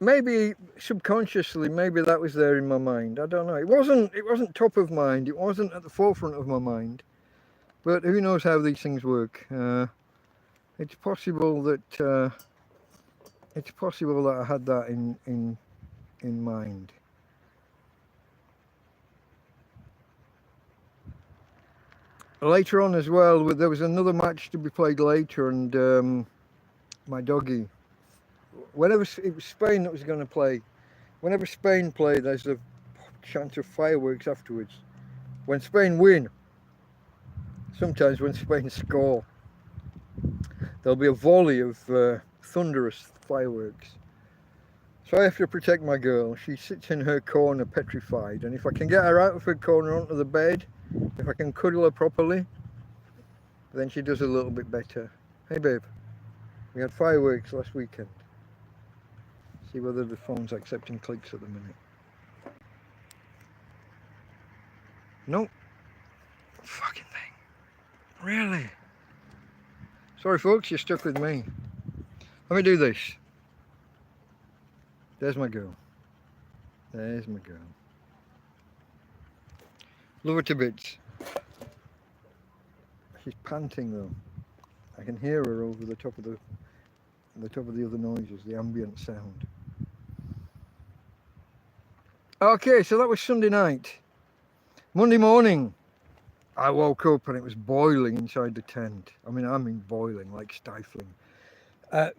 Maybe subconsciously, maybe that was there in my mind. I don't know. It wasn't top of mind. It wasn't at the forefront of my mind. But who knows how these things work? It's possible that I had that in mind. Later on as well, there was another match to be played later, and my doggy. Whenever it was Spain that was going to play, whenever Spain play, there's a chance of fireworks afterwards. When Spain win, sometimes when Spain score, there'll be a volley of thunderous fireworks. So I have to protect my girl. She sits in her corner petrified, and if I can get her out of her corner onto the bed, if I can cuddle her properly, then she does a little bit better. Hey babe, we had fireworks last weekend. See whether the phone's accepting clicks at the minute. Nope. Fucking thing. Really? Sorry folks, you're stuck with me. Let me do this. There's my girl. There's my girl. Love her to bits. She's panting though. I can hear her over the top of the other noises, the ambient sound. Okay, so that was Sunday night. Monday morning. I woke up and it was boiling inside the tent. I mean boiling, like stifling.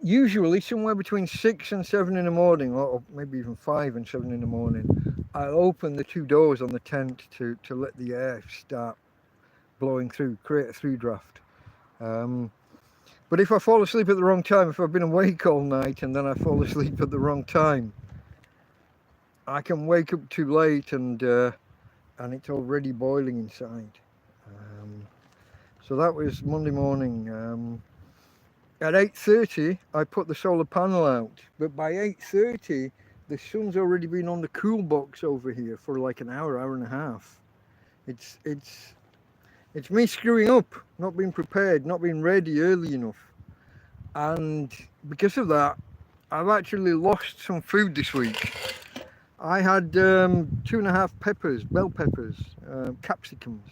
Usually somewhere between 6 and 7 in the morning, or maybe even 5 and 7 in the morning, I'll open the 2 doors on the tent to let the air start blowing through, create a through draft. But if I fall asleep at the wrong time, if I've been awake all night and then I fall asleep at the wrong time, I can wake up too late and it's already boiling inside. So that was Monday morning. At 8:30, I put the solar panel out, but by 8:30, the sun's already been on the cool box over here for like an hour and a half. It's me screwing up, not being prepared, not being ready early enough. And because of that, I've actually lost some food this week. I had 2.5 peppers, bell peppers, capsicums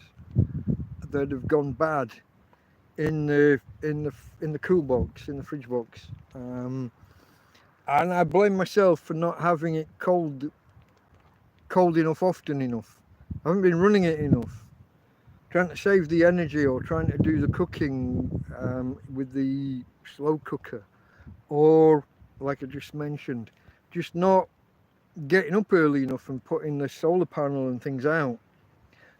that have gone bad in the cool box, in the fridge box, and I blame myself for not having it cold enough often enough. I haven't been running it enough, trying to save the energy or trying to do the cooking with the slow cooker, or like I just mentioned, just not getting up early enough and putting the solar panel and things out,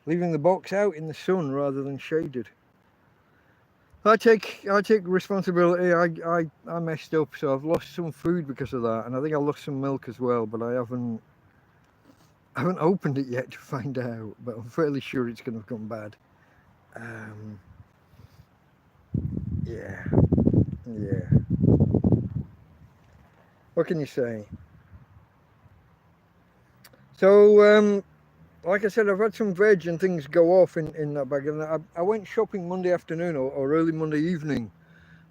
leaving the box out in the sun rather than shaded. I take responsibility. I messed up, so I've lost some food because of that, and I think I lost some milk as well, but I haven't opened it yet to find out, but I'm fairly sure it's going to come bad. Yeah. What can you say? So, like I said, I've had some veg and things go off in that bag, and I went shopping Monday afternoon or early Monday evening,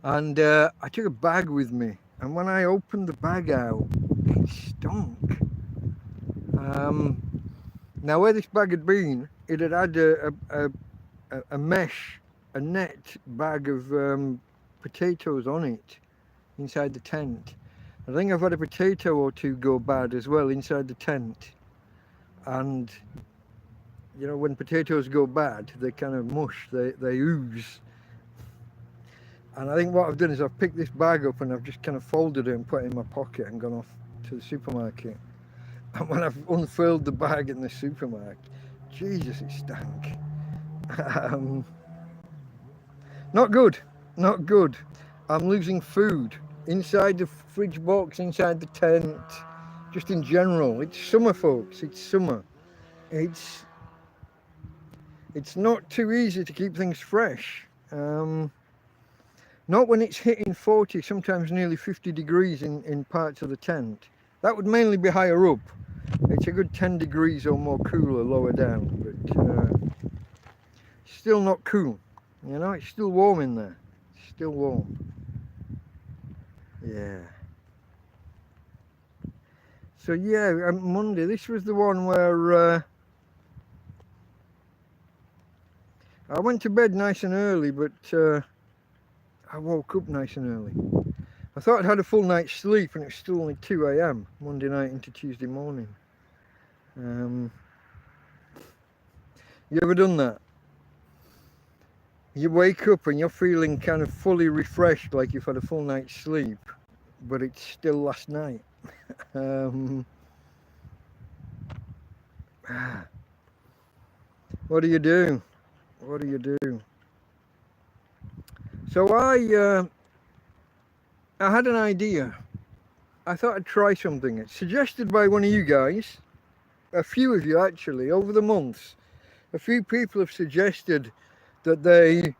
and I took a bag with me, and when I opened the bag out, it stunk. Now where this bag had been, it had had a mesh, a net bag of potatoes on it inside the tent. I think I've had a potato or two go bad as well inside the tent. And you know, when potatoes go bad, they kind of mush, they ooze. And I think what I've done is I've picked this bag up and I've just kind of folded it and put it in my pocket and gone off to the supermarket. And when I've unfurled the bag in the supermarket, Jesus, it stank. Not good. I'm losing food inside the fridge box, inside the tent, just in general. It's summer, folks, it's summer. It's not too easy to keep things fresh. Not when it's hitting 40, sometimes nearly 50 degrees in parts of the tent. That would mainly be higher up. It's a good 10 degrees or more cooler lower down, but still not cool. You know, it's still warm in there. It's still warm. Yeah. So yeah, Monday, this was the one where I went to bed nice and early, but I woke up nice and early. I thought I'd had a full night's sleep and it's still only 2 AM, Monday night into Tuesday morning. You ever done that? You wake up and you're feeling kind of fully refreshed, like you've had a full night's sleep, but it's still last night. What do you do? So I had an idea. I thought I'd try something. It's suggested by one of you guys, a few of you actually, over the months. A few people have suggested that they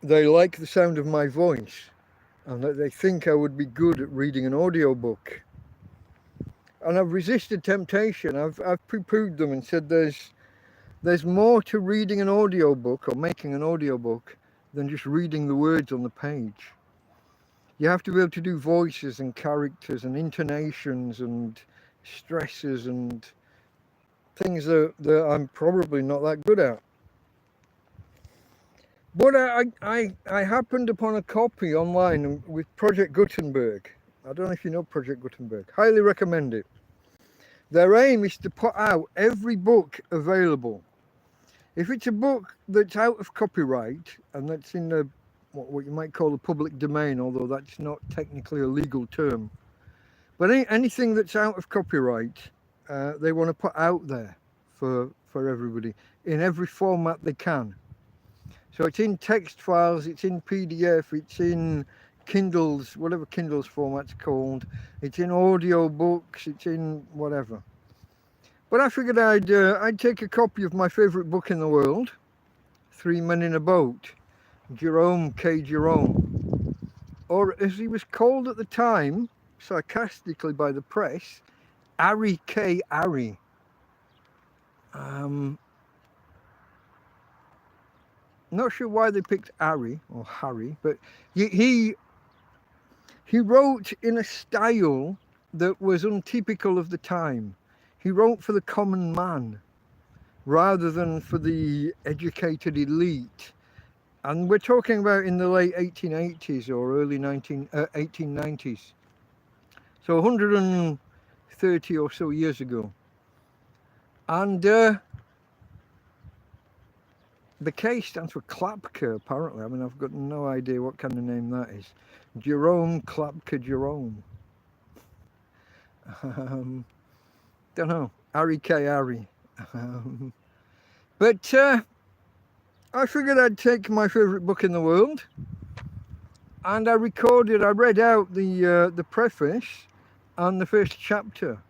like the sound of my voice and that they think I would be good at reading an audiobook. And I've resisted temptation. I've poo-pooed them and said there's more to reading an audiobook or making an audiobook than just reading the words on the page. You have to be able to do voices and characters and intonations and stresses and things that I'm probably not that good at. But I happened upon a copy online with Project Gutenberg. I don't know if you know Project Gutenberg. Highly recommend it. Their aim is to put out every book available If it's a book that's out of copyright and that's in the what you might call the public domain, although that's not technically a legal term, but anything that's out of copyright, they want to put out there for everybody in every format they can. So it's in text files, it's in PDF, it's in Kindles, whatever Kindle's format's called, it's in audio books, it's in whatever. But I figured I'd take a copy of my favourite book in the world, Three Men in a Boat, Jerome K. Jerome, or as he was called at the time, sarcastically by the press, Harry K. Harry. Not sure why they picked Harry or Harry, but he wrote in a style that was untypical of the time. He wrote for the common man rather than for the educated elite. And we're talking about in the late 1880s or early 1890s. So 130 or so years ago. And the K stands for Klapka, apparently. I mean, I've got no idea what kind of name that is. Jerome Klapka Jerome. Don't know. Harry K. Harry. But I figured I'd take my favourite book in the world, and I read out the preface and the first chapter,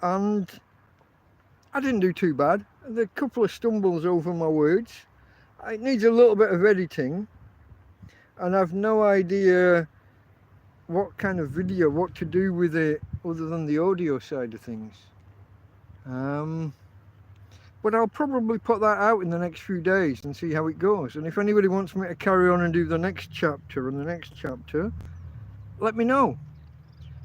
and I didn't do too bad. There are a couple of stumbles over my words. It needs a little bit of editing, and I've no idea what kind of video, what to do with it other than the audio side of things. But I'll probably put that out in the next few days and see how it goes. And if anybody wants me to carry on and do the next chapter and the next chapter, let me know.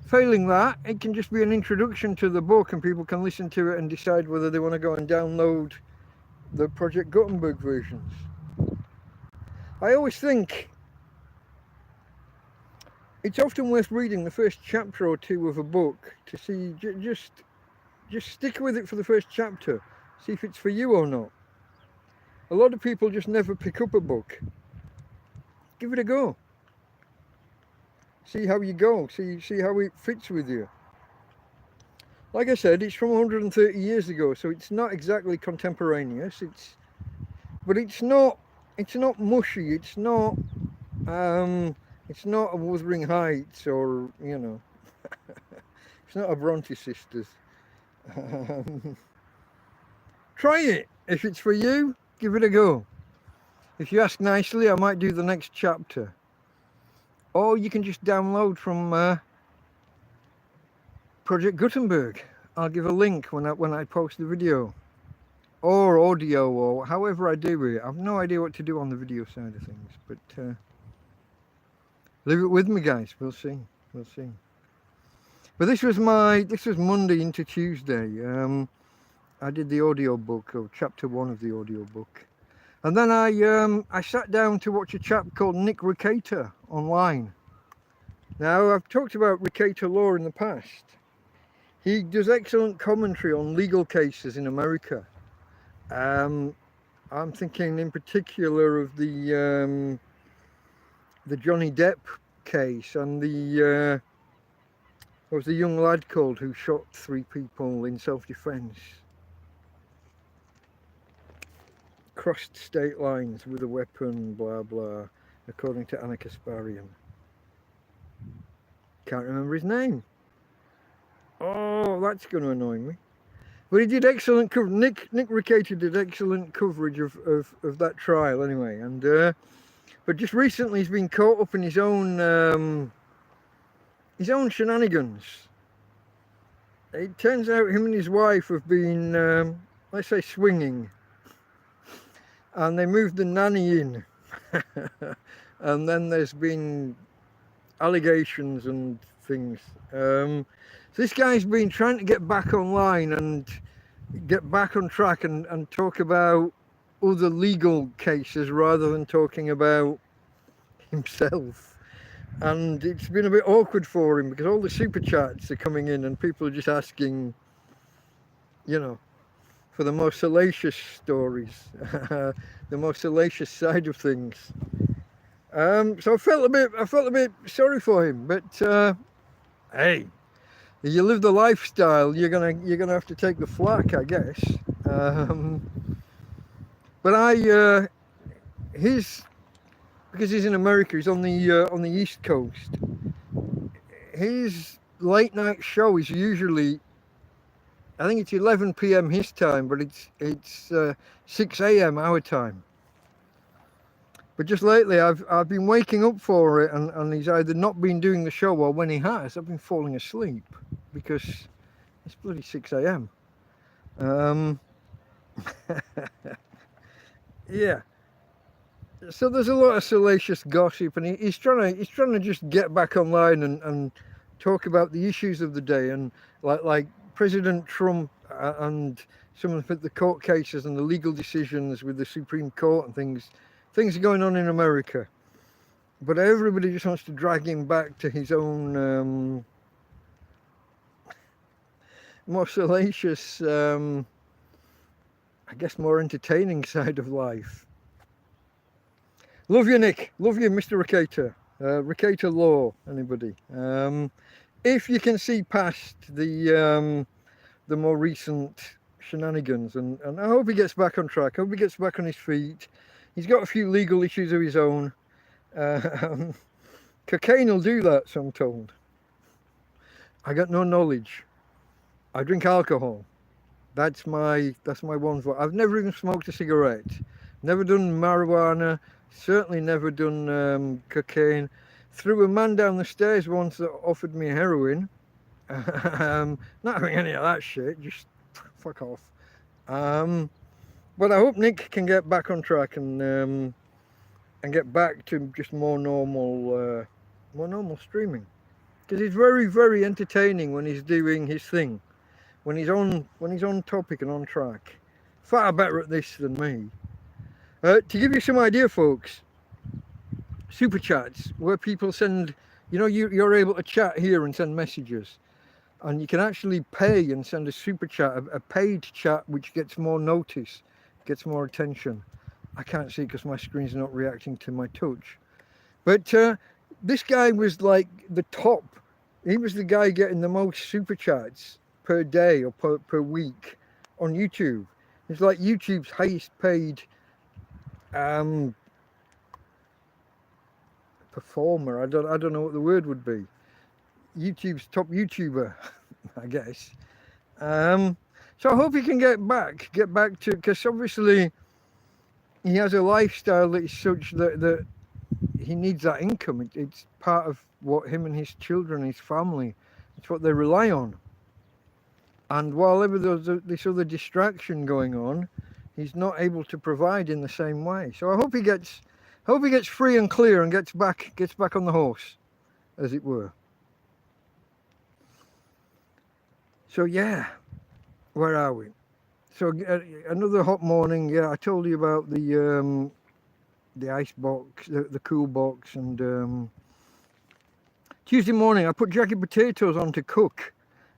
Failing that, it can just be an introduction to the book and people can listen to it and decide whether they want to go and download the Project Gutenberg versions. I always think it's often worth reading the first chapter or two of a book to see, just stick with it for the first chapter, see if it's for you or not. A lot of people just never pick up a book. Give it a go. See how you go, see how it fits with you. Like I said, it's from 130 years ago, so it's not exactly contemporaneous. But it's not mushy. It's not a Wuthering Heights or it's not a Bronte Sisters. Try it. If it's for you, give it a go. If you ask nicely, I might do the next chapter. Or you can just download from Project Gutenberg. I'll give a link when I post the video. Or audio, or however I do it. I've no idea what to do on the video side of things. But leave it with me, guys. We'll see. But this was Monday into Tuesday. I did the audio book, or chapter 1 of the audio book. And then I sat down to watch a chap called Nick Ricator online. Now, I've talked about Ricator law in the past. He does excellent commentary on legal cases in America. I'm thinking in particular of the Johnny Depp case and what was the young lad called who shot 3 people in self-defense? Crossed state lines with a weapon, blah blah, according to Anna Kasparian. Can't remember his name. Oh, that's going to annoy me. But he did excellent coverage. Nick Ricator did excellent coverage of that trial anyway. And but just recently he's been caught up in his own shenanigans. It turns out him and his wife have been, let's say, swinging. And they moved the nanny in. And then there's been allegations and things. So this guy's been trying to get back online and get back on track and talk about other legal cases rather than talking about himself. And it's been a bit awkward for him because all the super chats are coming in and people are just asking, for the more salacious stories, the more salacious side of things. So I felt a bit sorry for him, but hey, if you live the lifestyle, you're gonna have to take the flak, I guess. But because he's in America, he's on the East Coast. His late night show is usually, I think it's 11 p.m. his time, but it's 6 a.m. our time. But just lately, I've been waking up for it, and he's either not been doing the show, or when he has, I've been falling asleep because it's bloody 6 a.m. Yeah. So there's a lot of salacious gossip, and he's trying to just get back online and talk about the issues of the day, and like President Trump and some of the court cases and the legal decisions with the Supreme Court and things are going on in America. But everybody just wants to drag him back to his own more salacious, I guess more entertaining side of life. Love you, Nick. Love you, Mr. Ricator. Ricator Law, anybody. If you can see past the more recent shenanigans, and I hope he gets back on track. I hope he gets back on his feet. He's got a few legal issues of his own. Cocaine will do that, so I'm told. I got no knowledge. I drink alcohol. That's my one vote. I've never even smoked a cigarette. Never done marijuana. Certainly never done cocaine. Threw a man down the stairs once that offered me heroin. Not having any of that shit. Just fuck off. But I hope Nick can get back on track and get back to just more normal streaming, because he's very, very entertaining when he's doing his thing, when he's on topic and on track. Far better at this than me. To give you some idea, folks, super chats where people send, you're able to chat here and send messages. And you can actually pay and send a super chat, a paid chat, which gets more notice, gets more attention. I can't see because my screen's not reacting to my touch. But this guy was like the top. He was the guy getting the most super chats per day or per week on YouTube. It's like YouTube's highest paid performer. I don't know what the word would be. YouTube's top YouTuber, I guess. So I hope he can get back to, because obviously he has a lifestyle that is such that he needs that income. It's part of what him and his children, his family, it's what they rely on. And while ever there's this other distraction going on, he's not able to provide in the same way. So I hope he gets free and clear and gets back on the horse, as it were. So yeah, where are we? So another hot morning. Yeah, I told you about the ice box, the cool box, and Tuesday morning I put jacket potatoes on to cook,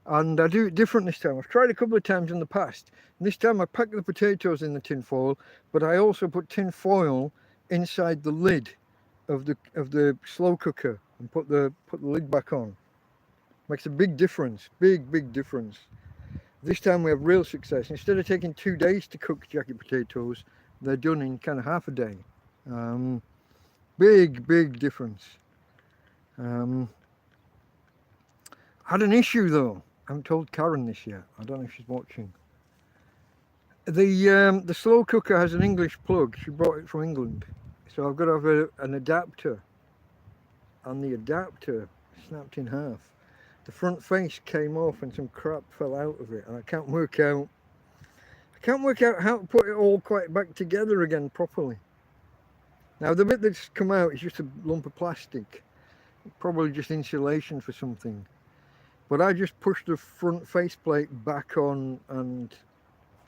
and I do it different this time. I've tried a couple of times in the past. And this time I packed the potatoes in the tin foil, but I also put tin foil inside the lid of the slow cooker and put the lid back on. Makes a big difference, big difference. This time we have real success. Instead of taking 2 days to cook jacket potatoes, they're done in kind of half a day. Big difference. Had an issue though. I haven't told Karen this yet. I don't know if she's watching. The slow cooker has an English plug. She brought it from England. So I've got to have an adapter. And the adapter snapped in half. The front face came off and some crap fell out of it, and I can't work out how to put it all quite back together again properly. Now the bit that's come out is just a lump of plastic, probably just insulation for something. But I just pushed the front faceplate back on and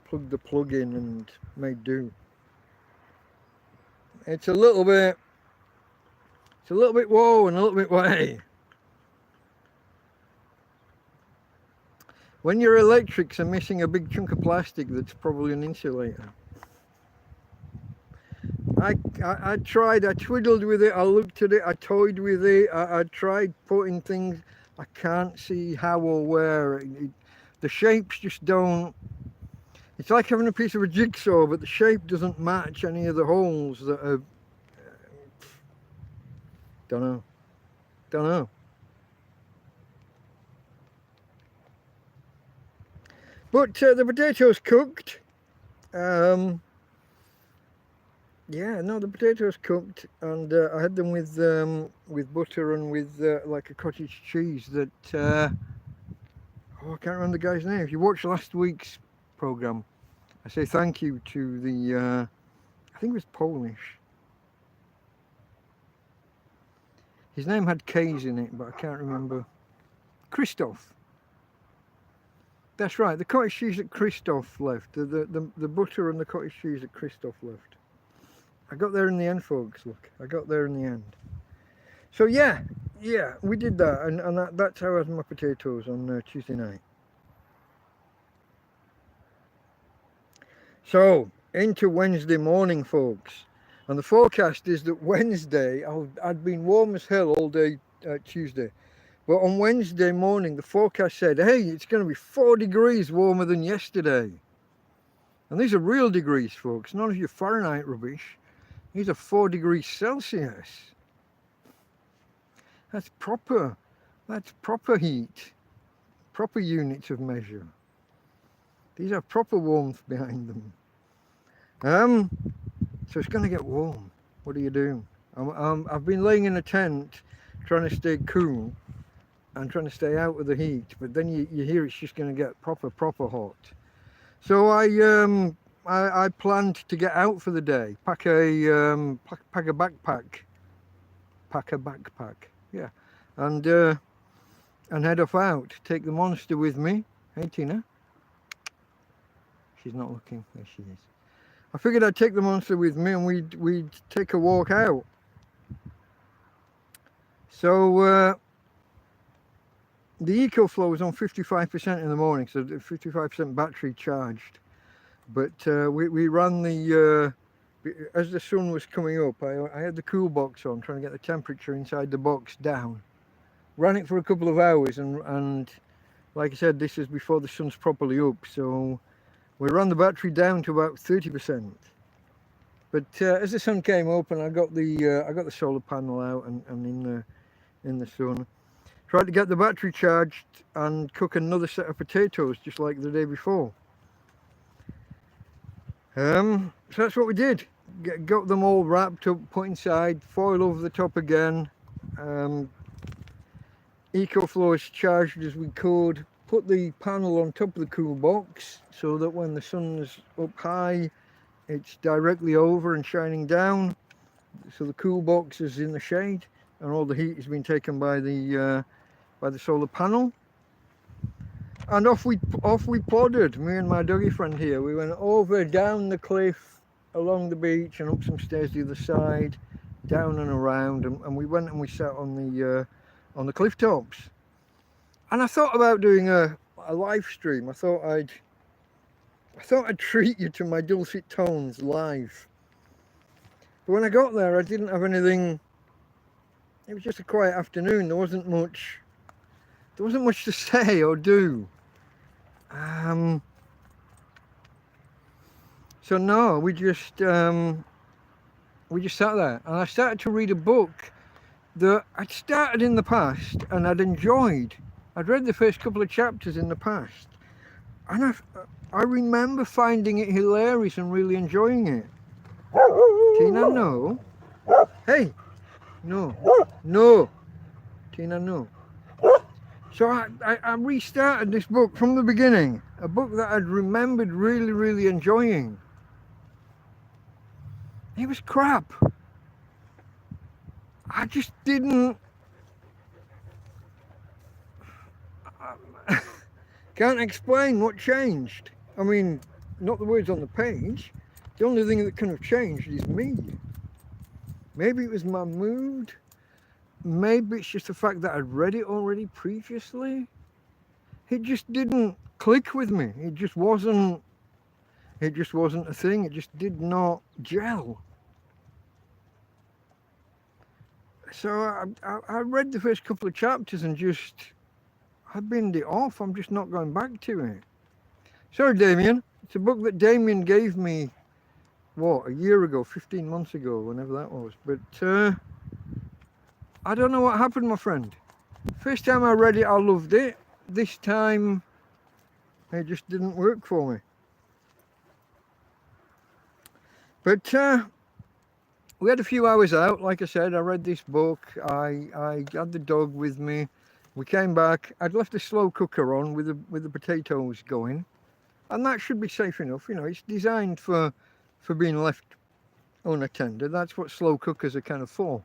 plugged the plug in and made do. It's a little bit whoa and a little bit way. When your electrics are missing a big chunk of plastic that's probably an insulator. I tried, I twiddled with it, I looked at it, I toyed with it, I tried putting things, I can't see how or where. The shapes just don't, it's like having a piece of a jigsaw, but the shape doesn't match any of the holes that are, don't know. But the potatoes cooked. Yeah, no, the potatoes cooked, and I had them with butter and with like a cottage cheese that oh, I can't remember the guy's name. If you watched last week's program, I say thank you to the I think it was Polish. His name had K's in it, but I can't remember. Christoph. That's right, the cottage cheese that Christoph left, the butter and the cottage cheese that Christoph left. I got there in the end, folks, look. I got there in the end. So yeah, we did that, and that's how I had my potatoes on Tuesday night. So, into Wednesday morning, folks. And the forecast is that Wednesday, I'd been warm as hell all day Tuesday. But on Wednesday morning, the forecast said, hey, it's going to be 4 degrees warmer than yesterday. And these are real degrees, folks, none of your Fahrenheit rubbish. These are 4 degrees Celsius. That's proper heat, proper units of measure. These have proper warmth behind them. So it's going to get warm. What do you do? I've been laying in a tent trying to stay cool and trying to stay out of the heat, but then you hear it's just going to get proper hot. So I planned to get out for the day, pack a backpack, yeah, and head off out. Take the monster with me. Hey Tina, she's not looking. There she is. I figured I'd take the monster with me and we'd take a walk out. So the EcoFlow was on 55% in the morning, so 55% battery charged. But we ran the, as the sun was coming up, I had the cool box on, trying to get the temperature inside the box down. Ran it for a couple of hours, and like I said, this is before the sun's properly up, so we ran the battery down to about 30%. But as the sun came up and I got the solar panel out and in the sun, tried to get the battery charged and cook another set of potatoes just like the day before. So that's what we did. Got them all wrapped up, put inside, foil over the top again. EcoFlow as charged as we could. Put the panel on top of the cool box so that when the sun's up high, it's directly over and shining down. So the cool box is in the shade, and all the heat has been taken by the solar panel. And off we plodded, me and my doggy friend here. We went over, down the cliff, along the beach, and up some stairs the other side, down and around, and we went and we sat on the cliff tops. And I thought about doing a live stream. I thought I'd treat you to my dulcet tones live. But when I got there, I didn't have anything. It was just a quiet afternoon. There wasn't much to say or do. So no, we just sat there, and I started to read a book that I'd started in the past and I'd enjoyed. I'd read the first couple of chapters in the past, and I remember finding it hilarious and really enjoying it. Tina, no. Hey, no. Tina, no. So I restarted this book from the beginning, a book that I'd remembered really enjoying. It was crap. I just didn't... can't explain what changed. I mean, not the words on the page. The only thing that can have changed is me. Maybe it was my mood. Maybe it's just the fact that I'd read it already previously. It just didn't click with me. It just wasn't a thing. It just did not gel. So I read the first couple of chapters and I binned it off. I'm just not going back to it. Sorry, Damien. It's a book that Damien gave me, what, a year ago, 15 months ago, whenever that was. But I don't know what happened, my friend. First time I read it, I loved it. This time, it just didn't work for me. But we had a few hours out. Like I said, I read this book. I had the dog with me. We came back. I'd left the slow cooker on with the potatoes going, and that should be safe enough. You know, it's designed for being left unattended. That's what slow cookers are kind of for.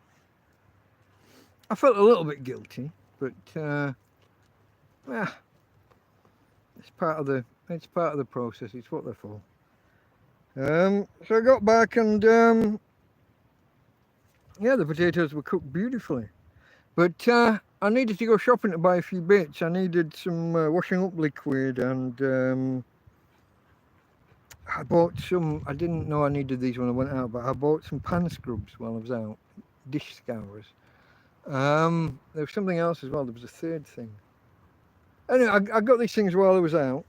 I felt a little bit guilty, but yeah, it's part of the process. It's what they're for. So I got back and yeah, the potatoes were cooked beautifully, but I needed to go shopping to buy a few bits. I needed some washing up liquid, and I bought some. I didn't know I needed these when I went out, but I bought some pan scrubs while I was out, dish scourers. There was something else as well. There was a third thing. Anyway, I got these things while I was out,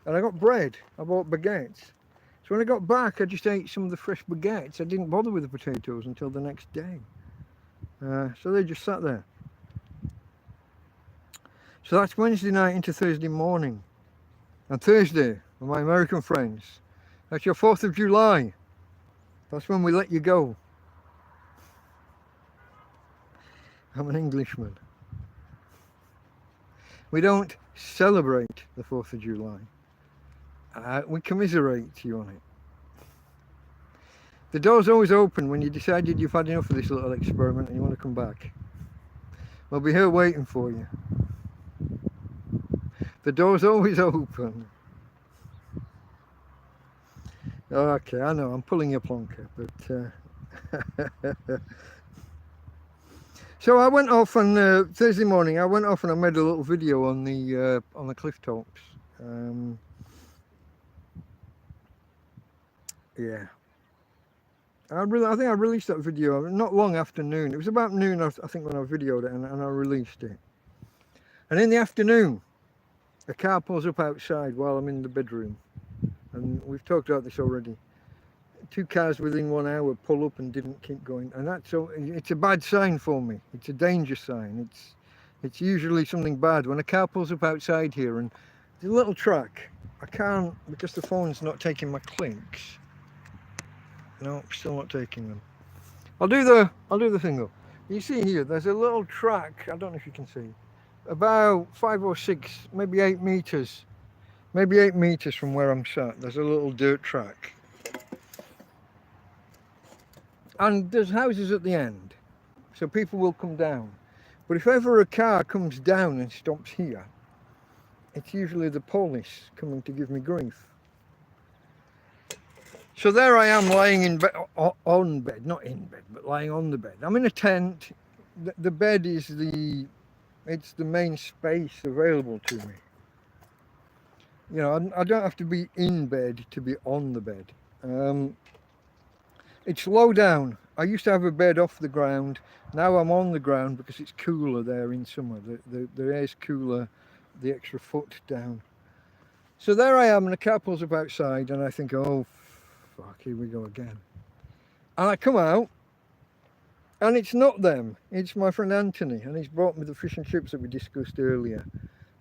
and I got bread. I bought baguettes. So when I got back, I just ate some of the fresh baguettes. I didn't bother with the potatoes until the next day. So they just sat there. So that's Wednesday night into Thursday morning. And Thursday, with my American friends, that's your 4th of July. That's when we let you go. I'm an Englishman. We don't celebrate the 4th of July. We commiserate you on it. The door's always open when you decided you've had enough of this little experiment and you want to come back. We'll be here waiting for you. The door's always open. Okay, I know, I'm pulling your plonker, but... So I went off on Thursday morning. I went off and I made a little video on the cliff tops. Yeah, I think I released that video not long after noon. It was about noon, I think, when I videoed it, and I released it. And in the afternoon, a car pulls up outside while I'm in the bedroom, and we've talked about this already. 2 cars within 1 hour pull up and didn't keep going, and it's a bad sign for me. It's a danger sign. It's usually something bad when a car pulls up outside here, and there's a little track. I can't, because the phone's not taking my clicks. No, still not taking them. I'll do the thing though. You see here, there's a little track. I don't know if you can see. About 5 or 6, maybe 8 meters. Maybe 8 meters from where I'm sat. There's a little dirt track. And there's houses at the end, so people will come down. But if ever a car comes down and stops here, it's usually the police coming to give me grief. So there I am lying in bed, on bed, not in bed, but lying on the bed. I'm in a tent. The bed is it's the main space available to me. You know, I don't have to be in bed to be on the bed. It's low down. I used to have a bed off the ground. Now I'm on the ground because it's cooler there in summer. The air's cooler, the extra foot down. So there I am, and the car pulls up outside, and I think, oh, fuck, here we go again. And I come out, and it's not them. It's my friend Anthony, and he's brought me the fish and chips that we discussed earlier,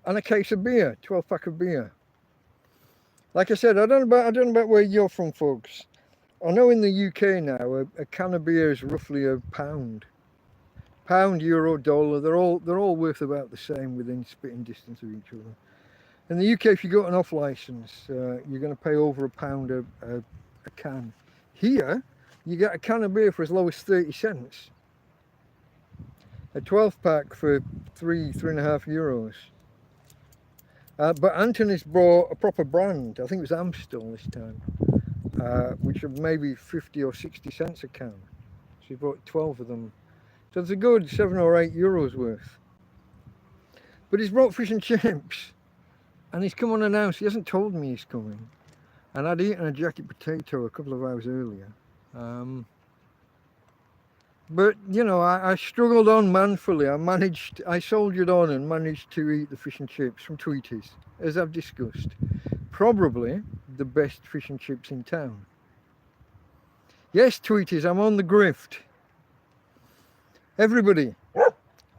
and a case of beer, 12-pack of beer. Like I said, I don't know about where you're from, folks. I know in the UK now, a can of beer is roughly £1. Pound, euro, dollar, they're all worth about the same within spitting distance of each other. In the UK, if you got an off license, you're going to pay over £1 a can. Here, you get a can of beer for as low as 30 cents. A 12-pack for £3.5 euros. But Anthony's brought a proper brand. I think it was Amstel this time. Which are maybe 50 or 60 cents a can. So he bought 12 of them. So it's a good 7 or 8 euros worth. But he's brought fish and chips. And he's come unannounced. He hasn't told me he's coming. And I'd eaten a jacket potato a couple of hours earlier. But, you know, I struggled on manfully. I soldiered on and managed to eat the fish and chips from Tweety's, as I've discussed. Probably the best fish and chips in town. Yes, Tweety's, I'm on the grift. Everybody,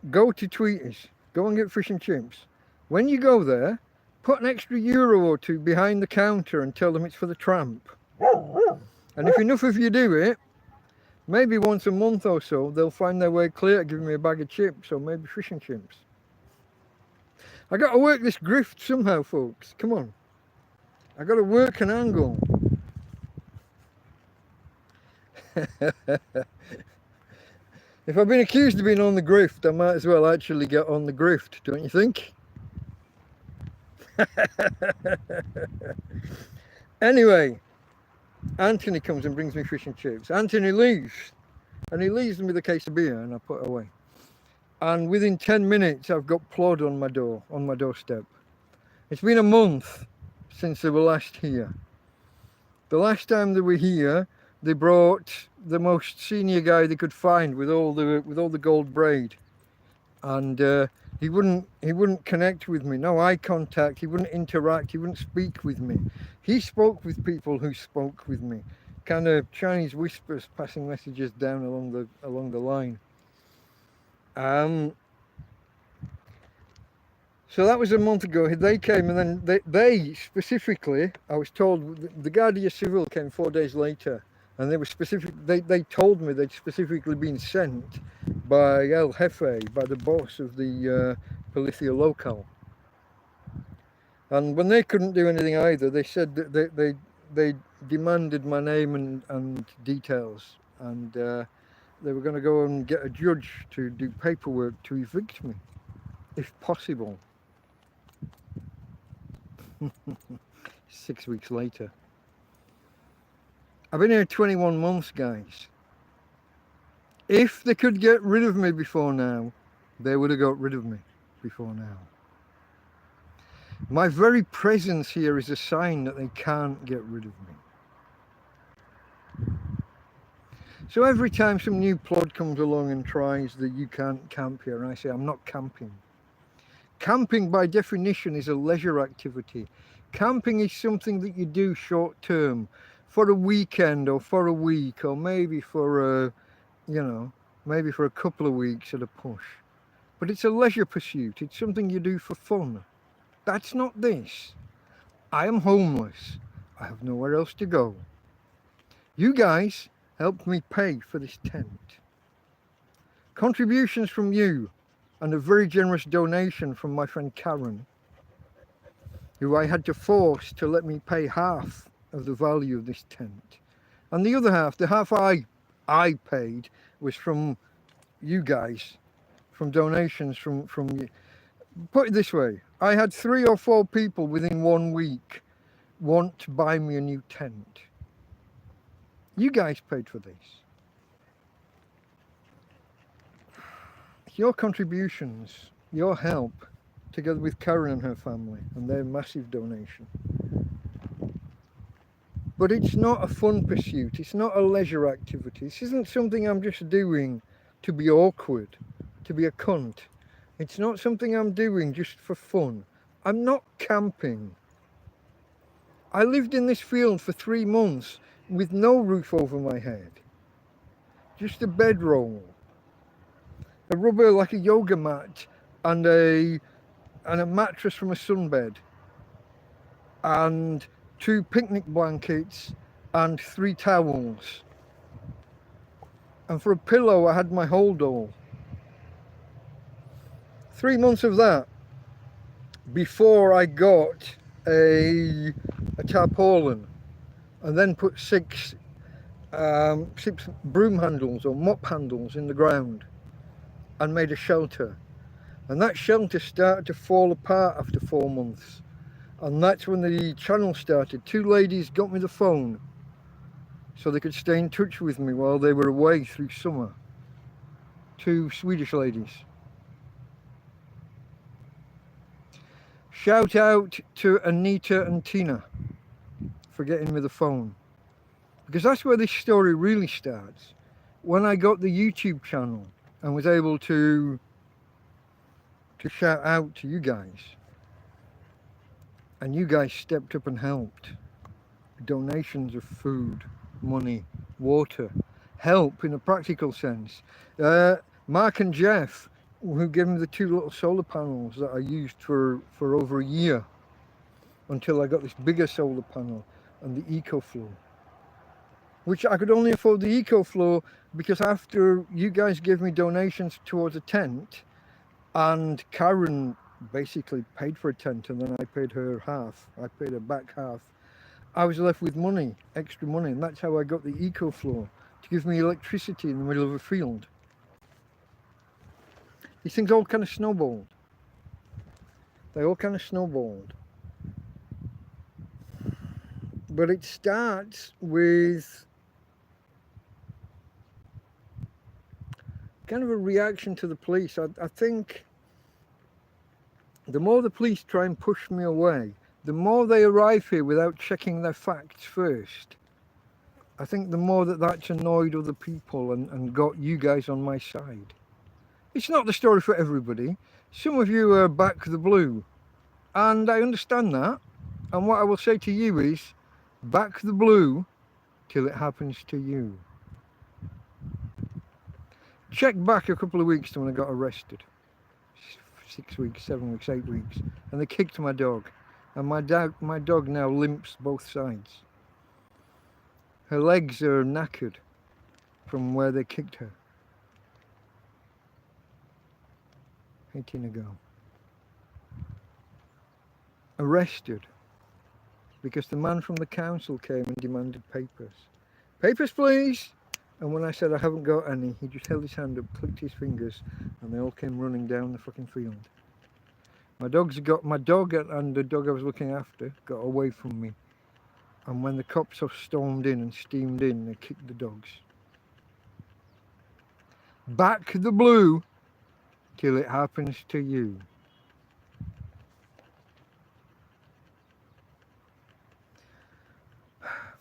go to Tweety's. Go and get fish and chips. When you go there, put an extra euro or two behind the counter and tell them it's for the Tramp. And if enough of you do it, maybe once a month or so, they'll find their way clear to giving me a bag of chips or maybe fish and chips. I got to work this grift somehow, folks. Come on. I got to work an angle. If I've been accused of being on the grift, I might as well actually get on the grift, don't you think? Anyway, Anthony comes and brings me fish and chips. Anthony leaves, and he leaves them with a case of beer, and I put it away. And within 10 minutes, I've got plod on my doorstep. It's been a month since they were last here. The last time they were here, they brought the most senior guy they could find with all the gold braid, and he wouldn't connect with me. No eye contact. He wouldn't interact. He wouldn't speak with me. He spoke with people who spoke with me, kind of Chinese whispers, passing messages down along the line. So that was a month ago. They came, and then they specifically, I was told, the Guardia Civil came 4 days later, and they were they told me they'd specifically been sent by El Jefe, by the boss of the Policia Local. And when they couldn't do anything either, they said that they demanded my name and details, and they were going to go and get a judge to do paperwork to evict me, if possible. 6 weeks later. I've been here 21 months, guys. If they could get rid of me before now, they would have got rid of me before now. My very presence here is a sign that they can't get rid of me. So every time some new plod comes along and tries that you can't camp here, I say, I'm not camping. Camping by definition is a leisure activity. Camping is something that you do short term, for a weekend or for a week, or maybe for maybe for a couple of weeks at a push. But it's a leisure pursuit. It's something you do for fun. That's not this. I am homeless. I have nowhere else to go. You guys helped me pay for this tent. Contributions from you and a very generous donation from my friend Karen, who I had to force to let me pay half of the value of this tent. And the other half, the half I paid, was from you guys, from donations from you. Put it this way, I had 3 or 4 people within 1 week want to buy me a new tent. You guys paid for this. Your contributions, your help, together with Karen and her family and their massive donation. But it's not a fun pursuit. It's not a leisure activity. This isn't something I'm just doing to be awkward, to be a cunt. It's not something I'm doing just for fun. I'm not camping. I lived in this field for 3 months with no roof over my head. Just a bedroll, a rubber like a yoga mat, and a mattress from a sunbed, and 2 picnic blankets and 3 towels. And for a pillow I had my holdall. 3 months of that before I got a tarpaulin, and then put 6 broom handles or mop handles in the ground and made a shelter. And that shelter started to fall apart after 4 months. And that's when the channel started. 2 ladies got me the phone so they could stay in touch with me while they were away through summer. 2 Swedish ladies. Shout out to Anita and Tina for getting me the phone. Because that's where this story really starts. When I got the YouTube channel and was able to shout out to you guys. And you guys stepped up and helped. Donations of food, money, water, help in a practical sense. Mark and Jeff, who gave me the 2 little solar panels that I used for over a year until I got this bigger solar panel and the EcoFlow, which I could only afford the EcoFlow because after you guys gave me donations towards a tent, and Karen basically paid for a tent and then I paid her half, I paid her back half, I was left with money, extra money, and that's how I got the EcoFlow, to give me electricity in the middle of a field. These things all kind of snowballed. They all kind of snowballed. But it starts with kind of a reaction to the police. I think the more the police try and push me away, the more they arrive here without checking their facts first. I think the more that's annoyed other people and got you guys on my side. It's not the story for everybody. Some of you are back the blue, and I understand that. And what I will say to you is, back the blue till it happens to you. Check back a couple of weeks to when I got arrested. 6 weeks, 7 weeks, 8 weeks. And they kicked my dog. And my dog now limps both sides. Her legs are knackered from where they kicked her 18 ago. Arrested because the man from the council came and demanded papers. Papers, please! And when I said I haven't got any, he just held his hand up, clicked his fingers, and they all came running down the fucking field. My dog and the dog I was looking after got away from me. And when the cops stormed in and steamed in, they kicked the dogs. Back the blue till it happens to you.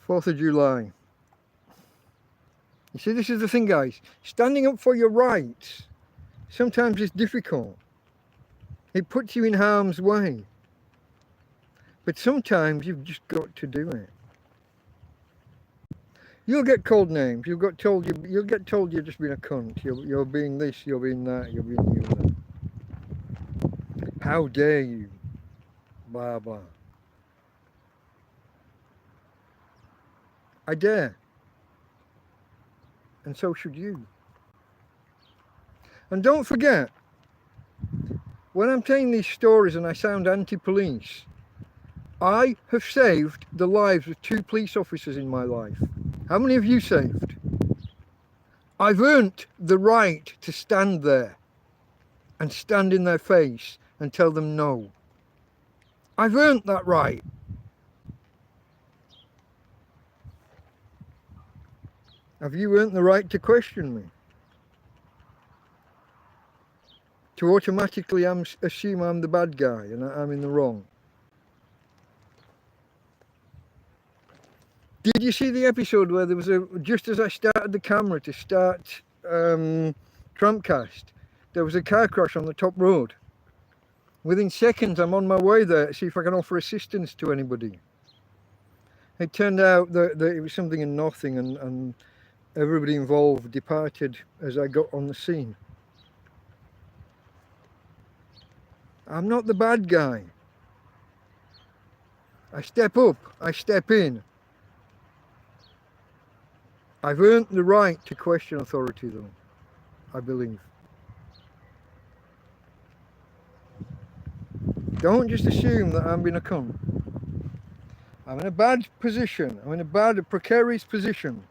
Fourth of July. You see, this is the thing, guys. Standing up for your rights sometimes is difficult. It puts you in harm's way. But sometimes you've just got to do it. You'll get called names. You'll get told you're just being a cunt. You're being this, you're being that, you're being the other. How dare you? Blah, blah. I dare. And so should you. And don't forget, when I'm telling these stories and I sound anti-police, I have saved the lives of 2 police officers in my life. How many have you saved? I've earned the right to stand there and stand in their face and tell them no. I've earned that right. Have you earned the right to question me? To automatically assume I'm the bad guy and I'm in the wrong? Did you see the episode where there was just as I started the camera to start TrampCast, there was a car crash on the top road. Within seconds, I'm on my way there to see if I can offer assistance to anybody. It turned out that it was something in nothing, and everybody involved departed as I got on the scene. I'm not the bad guy. I step up, I step in. I've earned the right to question authority, though, I believe. Don't just assume that I'm being a cunt. I'm in a bad position. I'm in a precarious position.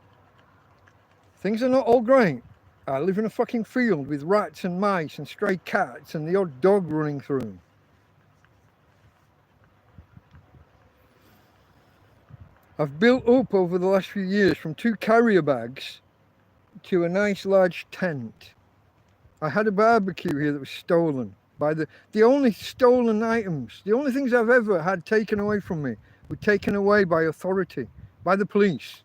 Things are not all great. I live in a fucking field with rats and mice and stray cats and the odd dog running through. I've built up over the last few years from 2 carrier bags to a nice large tent. I had a barbecue here that was stolen by the only stolen items, the only things I've ever had taken away from me were taken away by authority, by the police.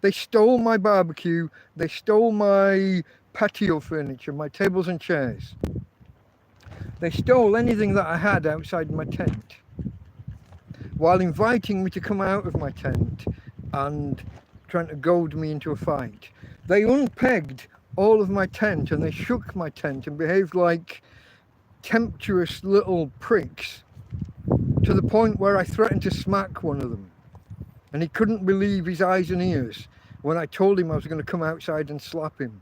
They stole my barbecue, they stole my patio furniture, my tables and chairs. They stole anything that I had outside my tent, while inviting me to come out of my tent and trying to goad me into a fight. They unpegged all of my tent and they shook my tent and behaved like tempestuous little pricks, to the point where I threatened to smack one of them. And he couldn't believe his eyes and ears when I told him I was going to come outside and slap him.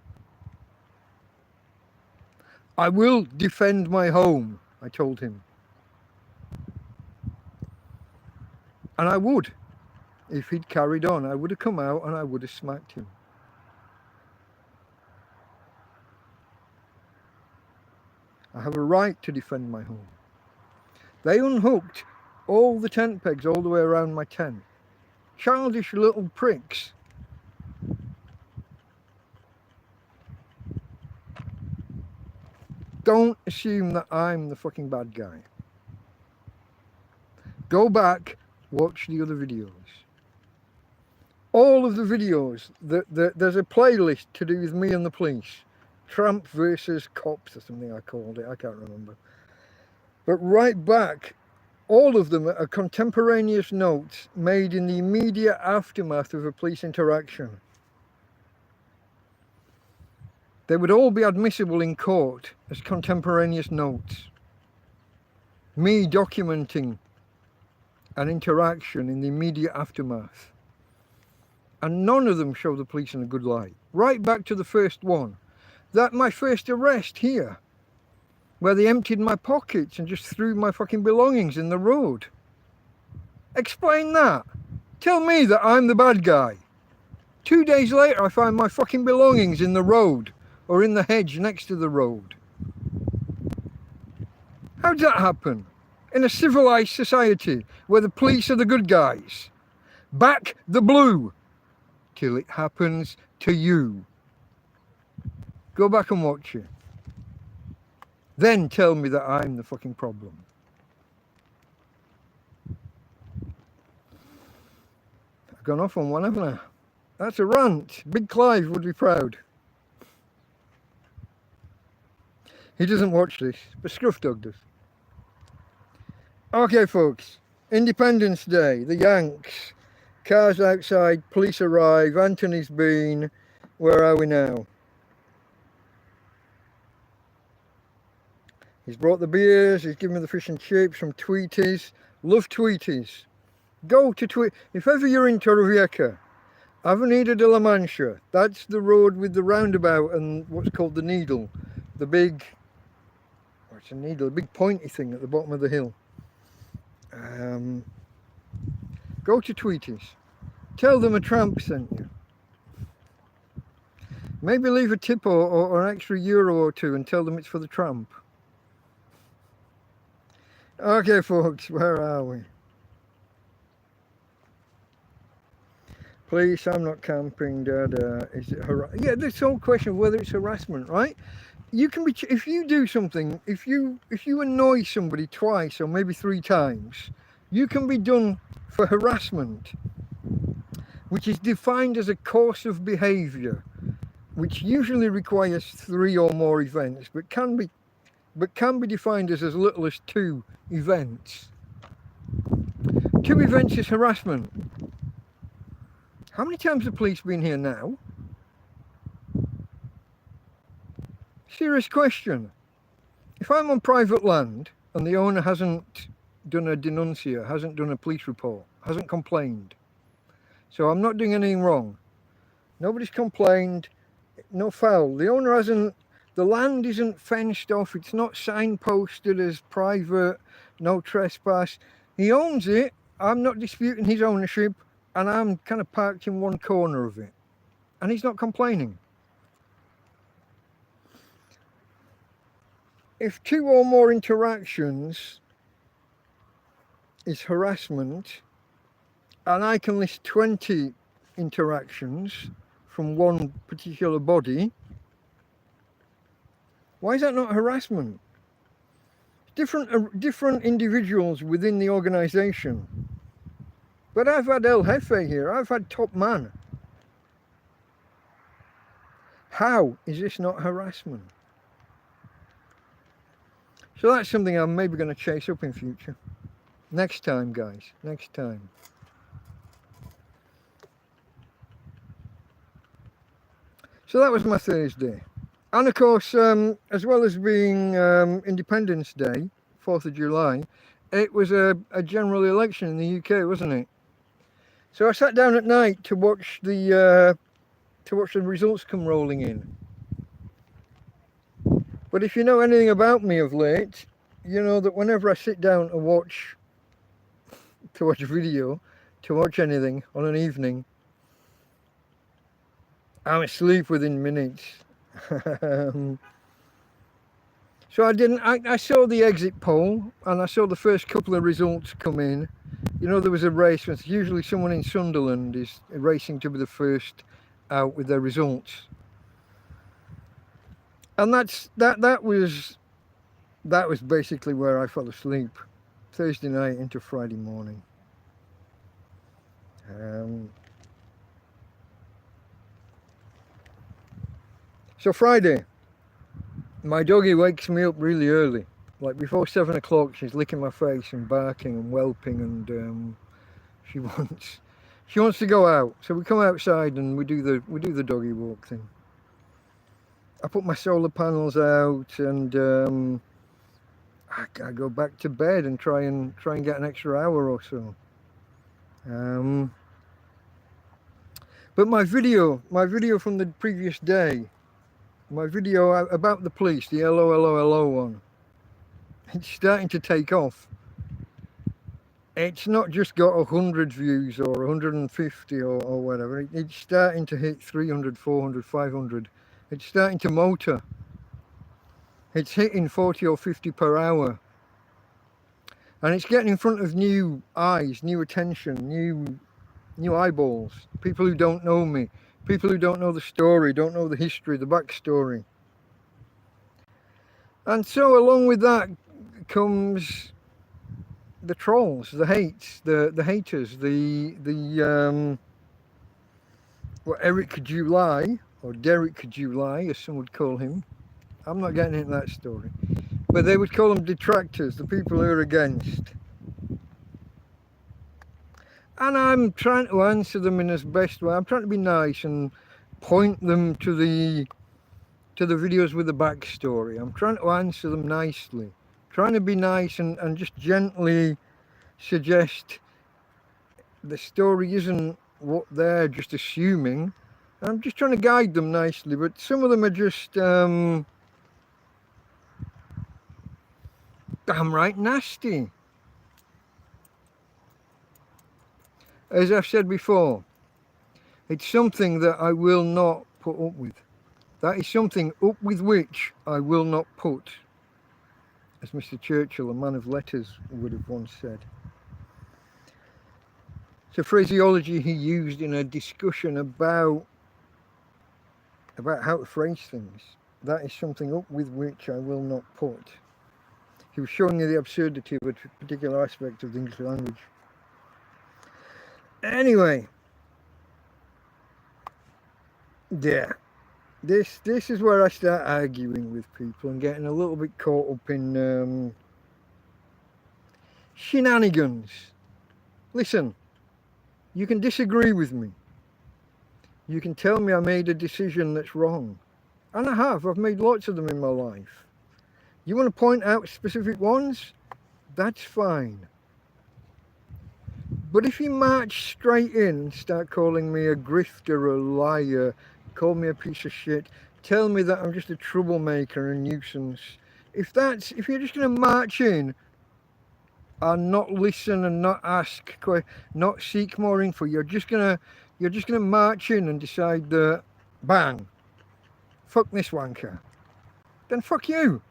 I will defend my home, I told him. And I would. If he'd carried on, I would have come out and I would have smacked him. I have a right to defend my home. They unhooked all the tent pegs all the way around my tent. Childish little pricks. Don't assume that I'm the fucking bad guy. Go back, watch the other videos. All of the videos, there's a playlist to do with me and the police. Tramp versus cops or something I called it, I can't remember. But right back, all of them are contemporaneous notes made in the immediate aftermath of a police interaction. They would all be admissible in court as contemporaneous notes. Me documenting an interaction in the immediate aftermath. And none of them show the police in a good light. Right back to the first one. That my first arrest here, where they emptied my pockets and just threw my fucking belongings in the road. Explain that. Tell me that I'm the bad guy. 2 days later I find my fucking belongings in the road or in the hedge next to the road. How'd that happen? In a civilized society where the police are the good guys. Back the blue till it happens to you. Go back and watch it. Then tell me that I'm the fucking problem. I've gone off on one, haven't I? That's a rant. Big Clive would be proud. He doesn't watch this, but Scruff Dog does. Okay, folks. Independence Day, the Yanks. Cars outside, police arrive, Anthony's been. Where are we now? He's brought the beers, he's given me the fish and chips from Tweeties. Love Tweeties. Go to Tweet. If ever you're in Torrevieja, Avenida de la Mancha, that's the road with the roundabout and what's called the needle. The big, what's a needle? A big pointy thing at the bottom of the hill. Go to Tweeties. Tell them a Tramp sent you. Maybe leave a tip or an extra euro or two and tell them it's for the Tramp. Okay, folks, where are we? Police, I'm not camping, is it yeah, this whole question of whether it's harassment, right? You can be, if you do something, if you annoy somebody twice or maybe 3 times, you can be done for harassment, which is defined as a course of behaviour, which usually requires 3 or more events, but can be defined as little as 2 events. 2 events is harassment. How many times have police been here now? Serious question. If I'm on private land and the owner hasn't done a denuncia, hasn't done a police report, hasn't complained, so I'm not doing anything wrong. Nobody's complained, no foul. The owner hasn't, the land isn't fenced off, it's not signposted as private, no trespass. He owns it, I'm not disputing his ownership, and I'm kind of parked in one corner of it. And he's not complaining. If 2 or more interactions is harassment, and I can list 20 interactions from one particular body, why is that not harassment? different individuals within the organisation. But I've had El Jefe here, I've had top man. How is this not harassment? So that's something I'm maybe going to chase up in future. Next time, guys, next time. So that was my Thursday. And of course, as well as being Independence Day, 4th of July, it was a general election in the UK, wasn't it? So I sat down at night to watch the results come rolling in. But if you know anything about me of late, you know that whenever I sit down to watch video, to watch anything on an evening, I'm asleep within minutes. So I saw the exit poll and I saw the first couple of results come in. You know, there was a race, usually someone in Sunderland is racing to be the first out with their results. And that was basically where I fell asleep. Thursday night into Friday morning. So Friday, my doggie wakes me up really early. Like before 7 o'clock, she's licking my face and barking and whelping, and she wants to go out. So we come outside and we do the doggy walk thing. I put my solar panels out, and I go back to bed and try and get an extra hour or so. But my video from the previous day, my video about the police, the hello one, it's starting to take off. It's not just got 100 views or 150 or whatever. It's starting to hit 300, 400, 500. It's starting to motor. It's hitting 40 or 50 per hour. And it's getting in front of new eyes, new attention, new eyeballs. People who don't know me. People who don't know the story, don't know the history, the backstory. And so along with that comes the trolls, the hates, the haters, Eric July, or Derek July, as some would call him. I'm not getting into that story. But they would call them detractors, the people who are against. And I'm trying to answer them in as best way. I'm trying to be nice and point them to the videos with the backstory. I'm trying to answer them nicely. Trying to be nice and just gently suggest the story isn't what they're just assuming. I'm just trying to guide them nicely, but some of them are just downright nasty. As I've said before, it's something that I will not put up with. That is something up with which I will not put, as Mr. Churchill, a man of letters, would have once said. It's a phraseology he used in a discussion about how to phrase things. That is something up with which I will not put. He was showing you the absurdity of a particular aspect of the English language. Anyway, yeah, this is where I start arguing with people and getting a little bit caught up in shenanigans. Listen, you can disagree with me. You can tell me I made a decision that's wrong. And I have. I've made lots of them in my life. You want to point out specific ones? That's fine. But if you march straight in and start calling me a grifter, a liar, call me a piece of shit, tell me that I'm just a troublemaker and nuisance, if you're just going to march in and not listen and not ask, not seek more info, you're just gonna march in and decide that, bang, fuck this wanker, then fuck you,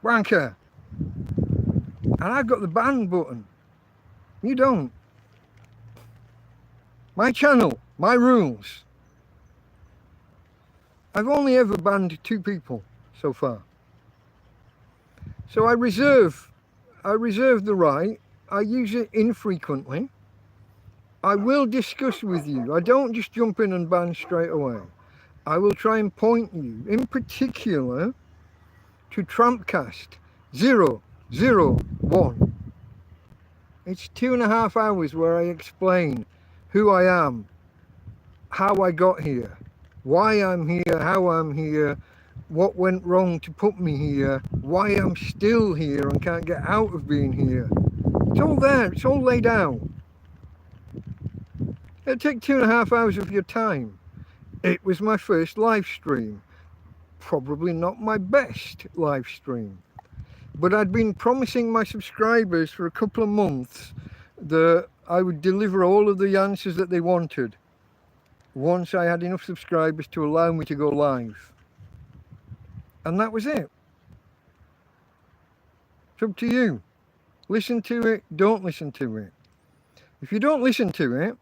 wanker. And I've got the ban button. You don't. My channel, my rules. I've only ever banned 2 people so far. So I reserve the right. I use it infrequently. I will discuss with you. I don't just jump in and ban straight away. I will try and point you, in particular, to TrampCast 001. It's 2.5 hours where I explain who I am, how I got here, why I'm here, how I'm here, what went wrong to put me here, why I'm still here and can't get out of being here. It's all there, it's all laid out. It'll take 2.5 hours of your time. It was my first live stream. Probably not my best live stream. But I'd been promising my subscribers for a couple of months that I would deliver all of the answers that they wanted once I had enough subscribers to allow me to go live. And that was it. It's up to you. Listen to it, don't listen to it. If you don't listen to it,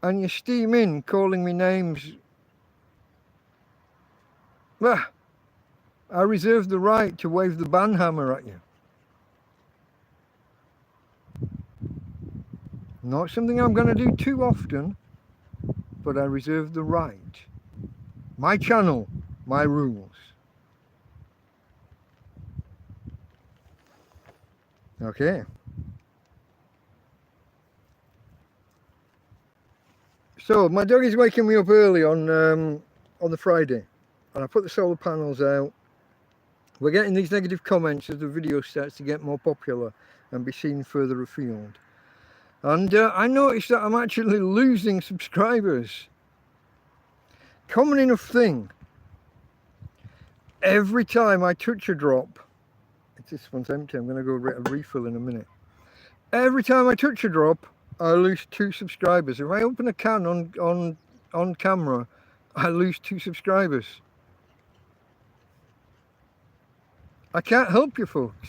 and you steam in calling me names, I reserve the right to wave the ban hammer at you. Not something I'm going to do too often, but I reserve the right. My channel, my rules. Okay. So my dog is waking me up early on the Friday, and I put the solar panels out. We're getting these negative comments as the video starts to get more popular and be seen further afield. And I noticed that I'm actually losing subscribers. Common enough thing. Every time I touch a drop, this one's empty, I'm going to go refill in a minute. Every time I touch a drop, I lose 2 subscribers. If I open a can on camera, I lose 2 subscribers. I can't help you folks.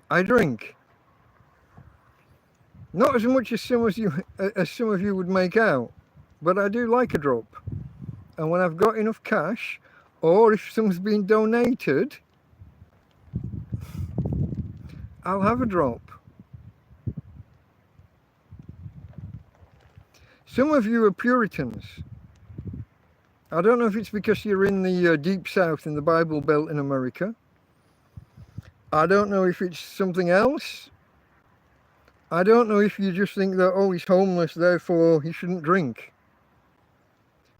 I drink. Not as much as some of you would make out, but I do like a drop. And when I've got enough cash, or if some's been donated, I'll have a drop. Some of you are Puritans. I don't know if it's because you're in the deep south in the Bible Belt in America. I don't know if it's something else. I don't know if you just think that, oh, he's homeless, therefore he shouldn't drink.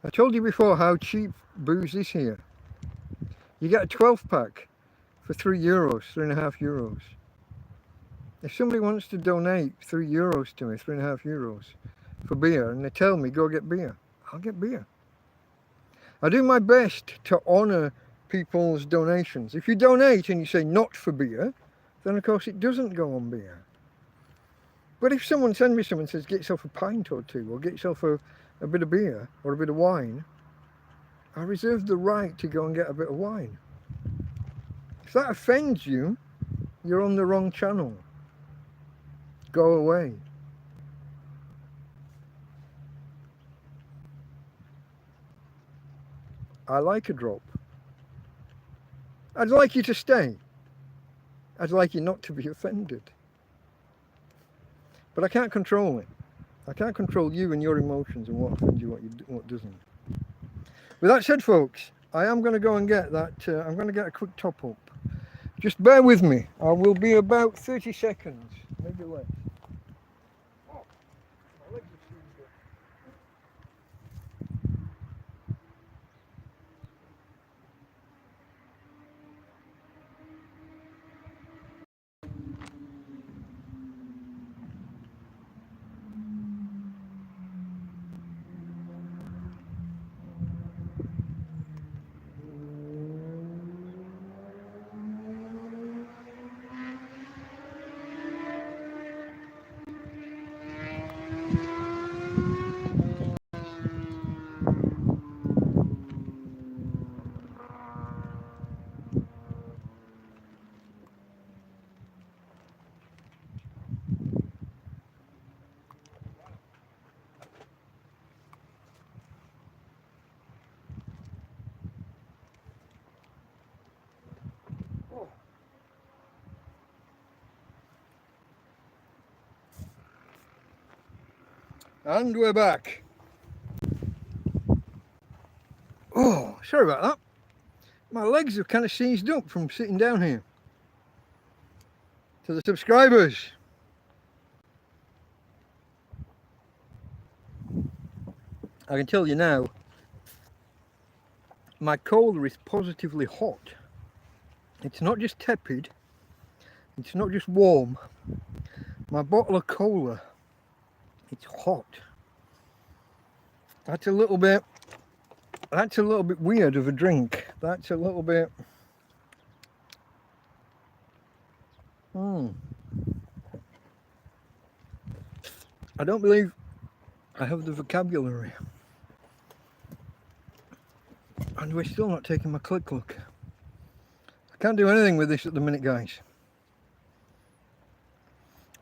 I told you before how cheap booze is here. You get a 12-pack for €3, €3.5. If somebody wants to donate €3 to me, €3.5 for beer, and they tell me go get beer, I'll get beer. I do my best to honour people's donations. If you donate and you say not for beer, then of course it doesn't go on beer. But if someone sends me something and says get yourself a pint or 2, or get yourself a bit of beer or a bit of wine, I reserve the right to go and get a bit of wine. If that offends you, you're on the wrong channel. Go away. I like a drop. I'd like you to stay. I'd like you not to be offended. But I can't control it. I can't control you and your emotions and what offends you, what doesn't. With that said, folks, I am going to go and get that. I'm going to get a quick top up. Just bear with me. I will be about 30 seconds, maybe less. Oh, my legs are seized up. And we're back. Oh, sorry about that. My legs have kind of seized up from sitting down here. To the subscribers, I can tell you now, my cola is positively hot. It's not just tepid, it's not just warm. My bottle of cola, it's hot. That's a little bit weird of a drink. That's a little bit... I don't believe I have the vocabulary. And we're still not taking my click look. I can't do anything with this at the minute, guys.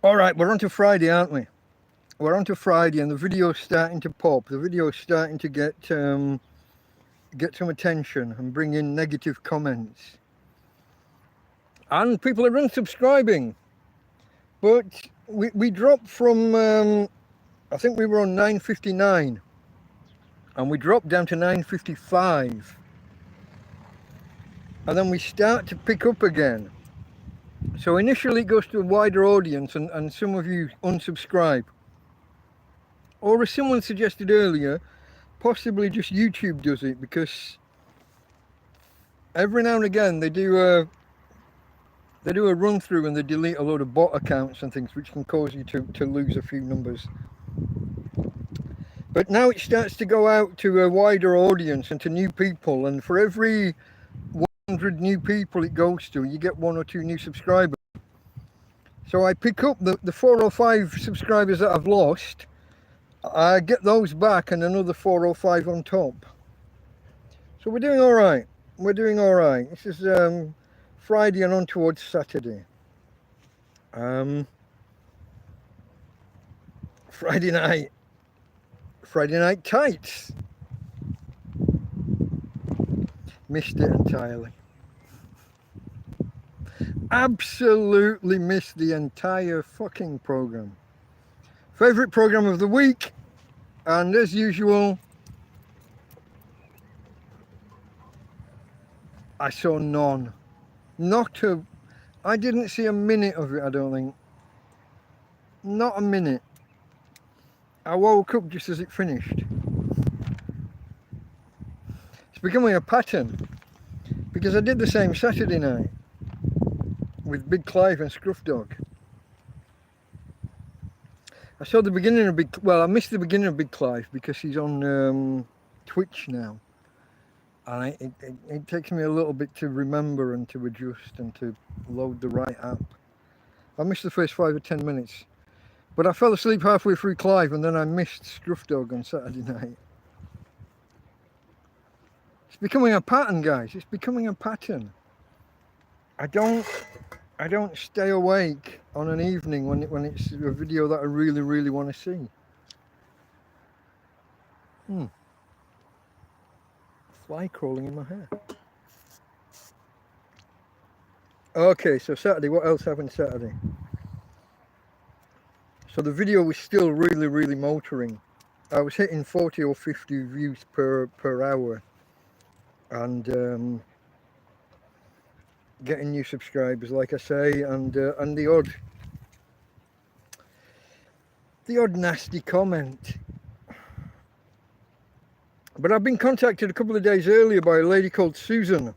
Alright, we're on to Friday, aren't we? We're on to Friday and the video's starting to pop. The video's starting to get some attention and bring in negative comments. And people are unsubscribing. But we dropped from, I think we were on 959. And we dropped down to 955. And then we start to pick up again. So initially it goes to a wider audience and some of you unsubscribe. Or as someone suggested earlier, possibly just YouTube does it, because every now and again they do a run through and they delete a load of bot accounts and things, which can cause you to lose a few numbers. But now it starts to go out to a wider audience and to new people, and for every 100 new people it goes to, you get 1 or 2 new subscribers. So I pick up the 4 or 5 subscribers that I've lost, I get those back and another 4 or 5 on top. So we're doing all right. We're doing all right. This is Friday and on towards Saturday. Friday night tights. Missed it entirely. Absolutely missed the entire fucking program. Favorite program of the week, and as usual, I saw none. I didn't see a minute of it, I don't think. Not a minute. I woke up just as it finished. It's becoming a pattern, because I did the same Saturday night with Big Clive and Scruff Dog. I saw the beginning of I missed the beginning of Big Clive because he's on Twitch now. And it takes me a little bit to remember and to adjust and to load the right app. I missed the first 5 or 10 minutes. But I fell asleep halfway through Clive and then I missed Scruff Dog on Saturday night. It's becoming a pattern, guys. It's becoming a pattern. I don't stay awake on an evening when it's a video that I really, really want to see. Fly crawling in my hair. Okay, so Saturday, what else happened Saturday? So the video was still really, really motoring. I was hitting 40 or 50 views per hour. And getting new subscribers, like I say, and the odd nasty comment. But I've been contacted a couple of days earlier by a lady called Susan,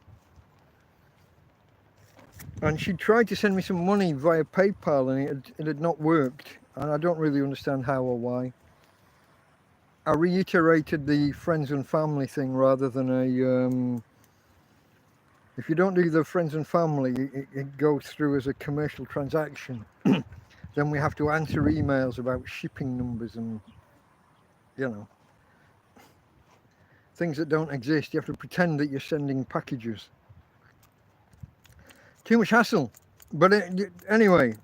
and she tried to send me some money via PayPal, and it had not worked, and I don't really understand how or why. I reiterated the friends and family thing rather than a if you don't do the friends and family, it goes through as a commercial transaction. Then we have to answer emails about shipping numbers and, you know, things that don't exist. You have to pretend that you're sending packages. Too much hassle. But anyway,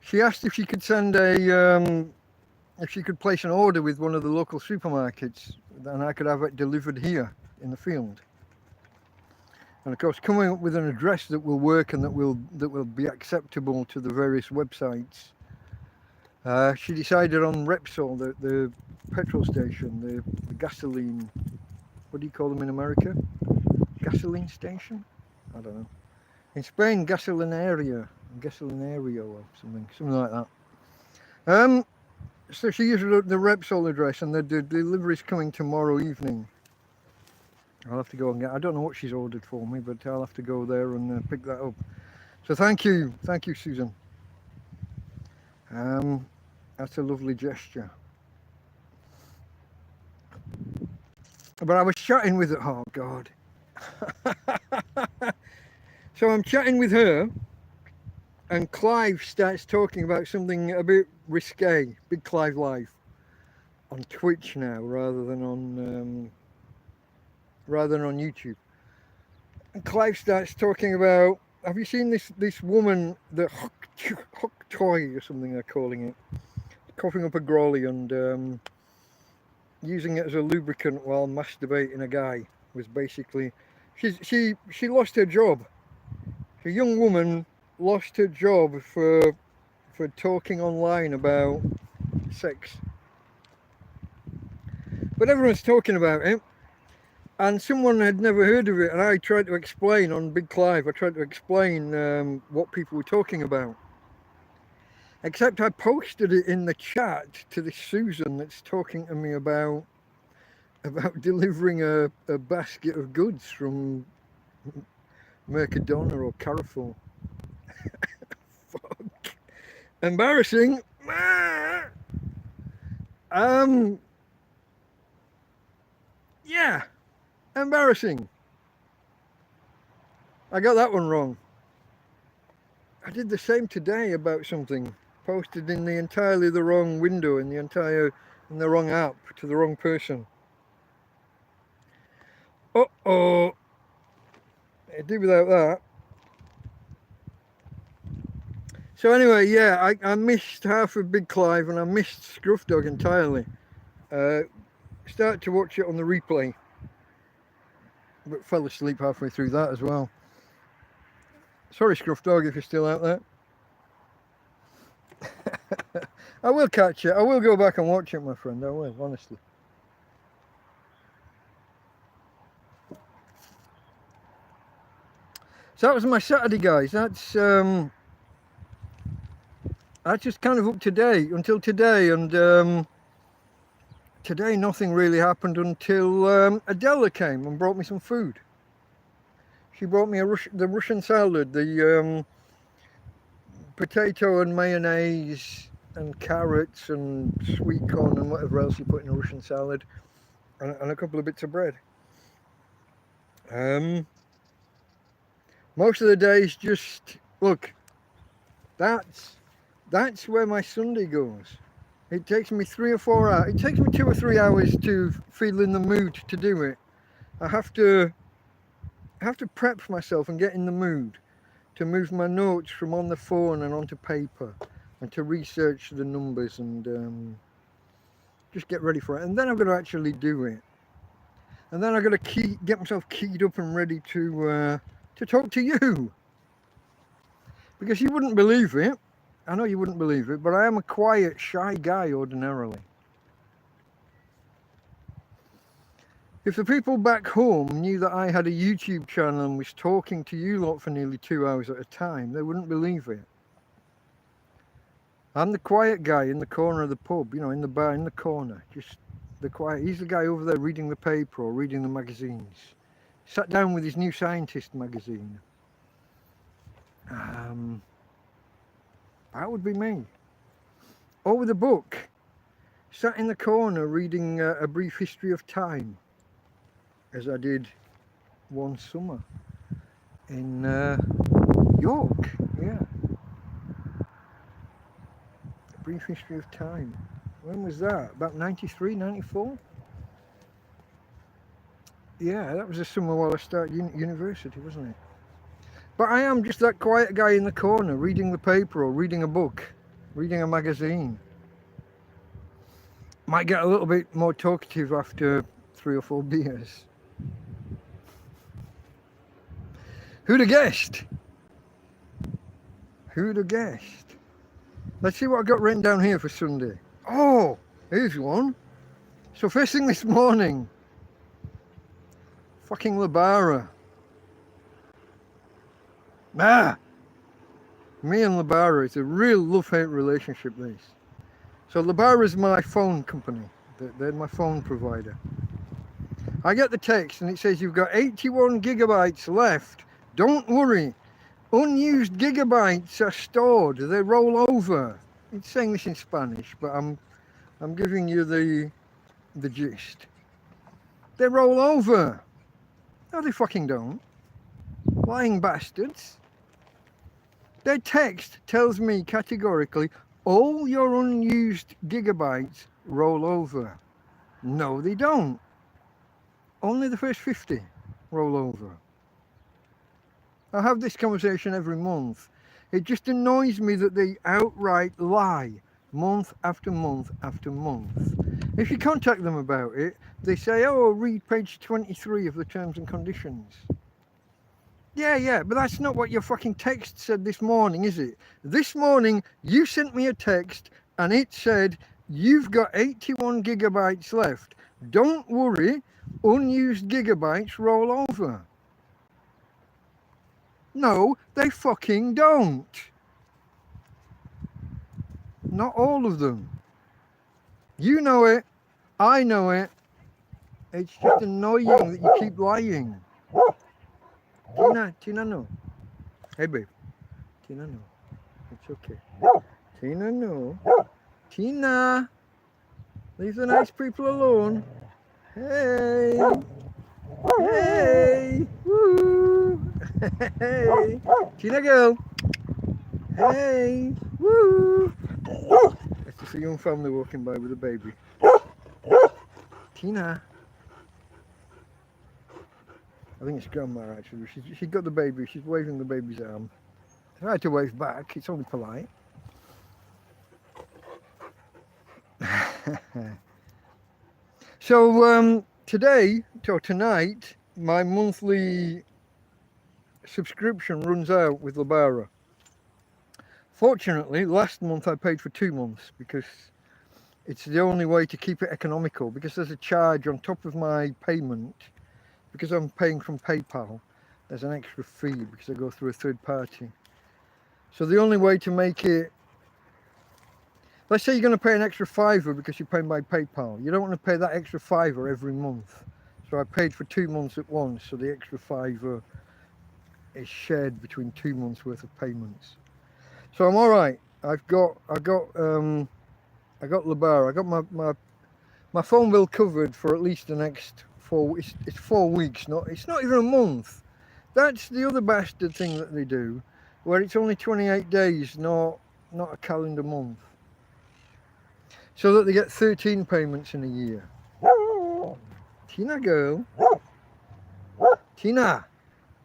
she asked if she could send if she could place an order with one of the local supermarkets, and I could have it delivered here in the field. And of course, coming up with an address that will work and that will be acceptable to the various websites She decided on Repsol, the petrol station, the gasoline. What do you call them in America? Gasoline station? I don't know. In Spain, gasolineria or something like that. So she used the Repsol address, and the delivery's coming tomorrow evening. I'll have to go and get. I don't know what she's ordered for me, but I'll have to go there and pick that up. So thank you, Susan. That's a lovely gesture. But I was chatting with her. Oh God. So I'm chatting with her, and Clive starts talking about something a bit risque. Big Clive Live on Twitch now, rather than on YouTube. And Clive starts talking about, have you seen this woman, the hook toy or something they're calling it, coughing up a grolly and using it as a lubricant while masturbating a guy? Was basically, she lost her job. A young woman lost her job for talking online about sex. But everyone's talking about it, and someone had never heard of it, and I tried to explain on Big Clive, I tried to explain what people were talking about. Except I posted it in the chat to this Susan that's talking to me about delivering a basket of goods from Mercadona or Carrefour. Fuck. Embarrassing. Yeah, embarrassing. I got that one wrong. I did the same today about something, posted in the entirely the wrong window, in the wrong app, to the wrong person. Uh-oh. I do without that. So anyway, yeah, I missed half of Big Clive, and I missed Scruff Dog entirely. Started to watch it on the replay, but fell asleep halfway through that as well. Sorry, Scruff Dog, if you're still out there. I will catch it. I will go back and watch it, my friend. I will, honestly. So that was my Saturday, guys. That's just kind of up to date until today, and today nothing really happened until Adela came and brought me some food. She brought me the Russian salad, the potato and mayonnaise and carrots and sweet corn and whatever else you put in a Russian salad, and a couple of bits of bread. Most of the days, just look. That's where my Sunday goes. It takes me 3 or 4 hours. It takes me 2 or 3 hours to feel in the mood to do it. I have to prep myself and get in the mood to move my notes from on the phone and onto paper, and to research the numbers and just get ready for it. And then I've got to actually do it. And then I've got to get myself keyed up and ready to talk to you. Because you wouldn't believe it. I know you wouldn't believe it, but I am a quiet, shy guy ordinarily. If the people back home knew that I had a YouTube channel and was talking to you lot for nearly 2 hours at a time, they wouldn't believe it. I'm the quiet guy in the corner of the pub, in the bar, in the corner. Just the quiet. He's the guy over there reading the paper or reading the magazines. Sat down with his New Scientist magazine. That would be me. Or with a book. Sat in the corner reading A Brief History of Time, as I did one summer in York. Yeah. A Brief History of Time. When was that? About 93, 94? Yeah, that was the summer while I started university, wasn't it? But I am just that quiet guy in the corner, reading the paper or reading a book, reading a magazine. Might get a little bit more talkative after 3 or 4 beers. Who'd have guessed? Who'd have guessed? Let's see what I've got written down here for Sunday. Oh, here's one. So first thing this morning, fucking Labara. Me and Labara, it's a real love-hate relationship, this. So Labara's my phone company. They're my phone provider. I get the text and it says you've got 81 gigabytes left. Don't worry. Unused gigabytes are stored. They roll over. It's saying this in Spanish, but I'm giving you the gist. They roll over. No, they fucking don't. Lying bastards. Their text tells me categorically, all your unused gigabytes roll over. No, they don't. Only the first 50 roll over. I have this conversation every month. It just annoys me that they outright lie month after month after month. If you contact them about it, they say, oh, read page 23 of the terms and conditions. Yeah, but that's not what your fucking text said this morning, is it? This morning, you sent me a text and it said, you've got 81 gigabytes left. Don't worry, unused gigabytes roll over. No, they fucking don't. Not all of them. You know it. I know it. It's just annoying that you keep lying. Tina, no. Hey, babe. Tina, no. It's okay. Tina, no. Tina. Leave the nice people alone. Hey. Hey. Woo. Hey. Tina girl. Hey. Woo. It's just a young family walking by with a baby. Tina. I think it's grandma actually. She got the baby. She's waving the baby's arm. I had to wave back. It's only polite. So today or tonight, my monthly subscription runs out with Labara. Fortunately, last month I paid for 2 months because it's the only way to keep it economical, because there's a charge on top of my payment. Because I'm paying from PayPal, there's an extra fee because I go through a third party. So the only way to make it, let's say you're going to pay an extra £5 because you're paying by PayPal. You don't want to pay that extra £5 every month. So I paid for 2 months at once, so the extra £5 is shared between 2 months worth of payments. So I'm all right. I got Labara. I got my phone bill covered for at least the next 4 weeks. It's 4 weeks. It's not even a month. That's the other bastard thing that they do, where it's only 28 days, not a calendar month. So that they get 13 payments in a year. Tina girl. Tina.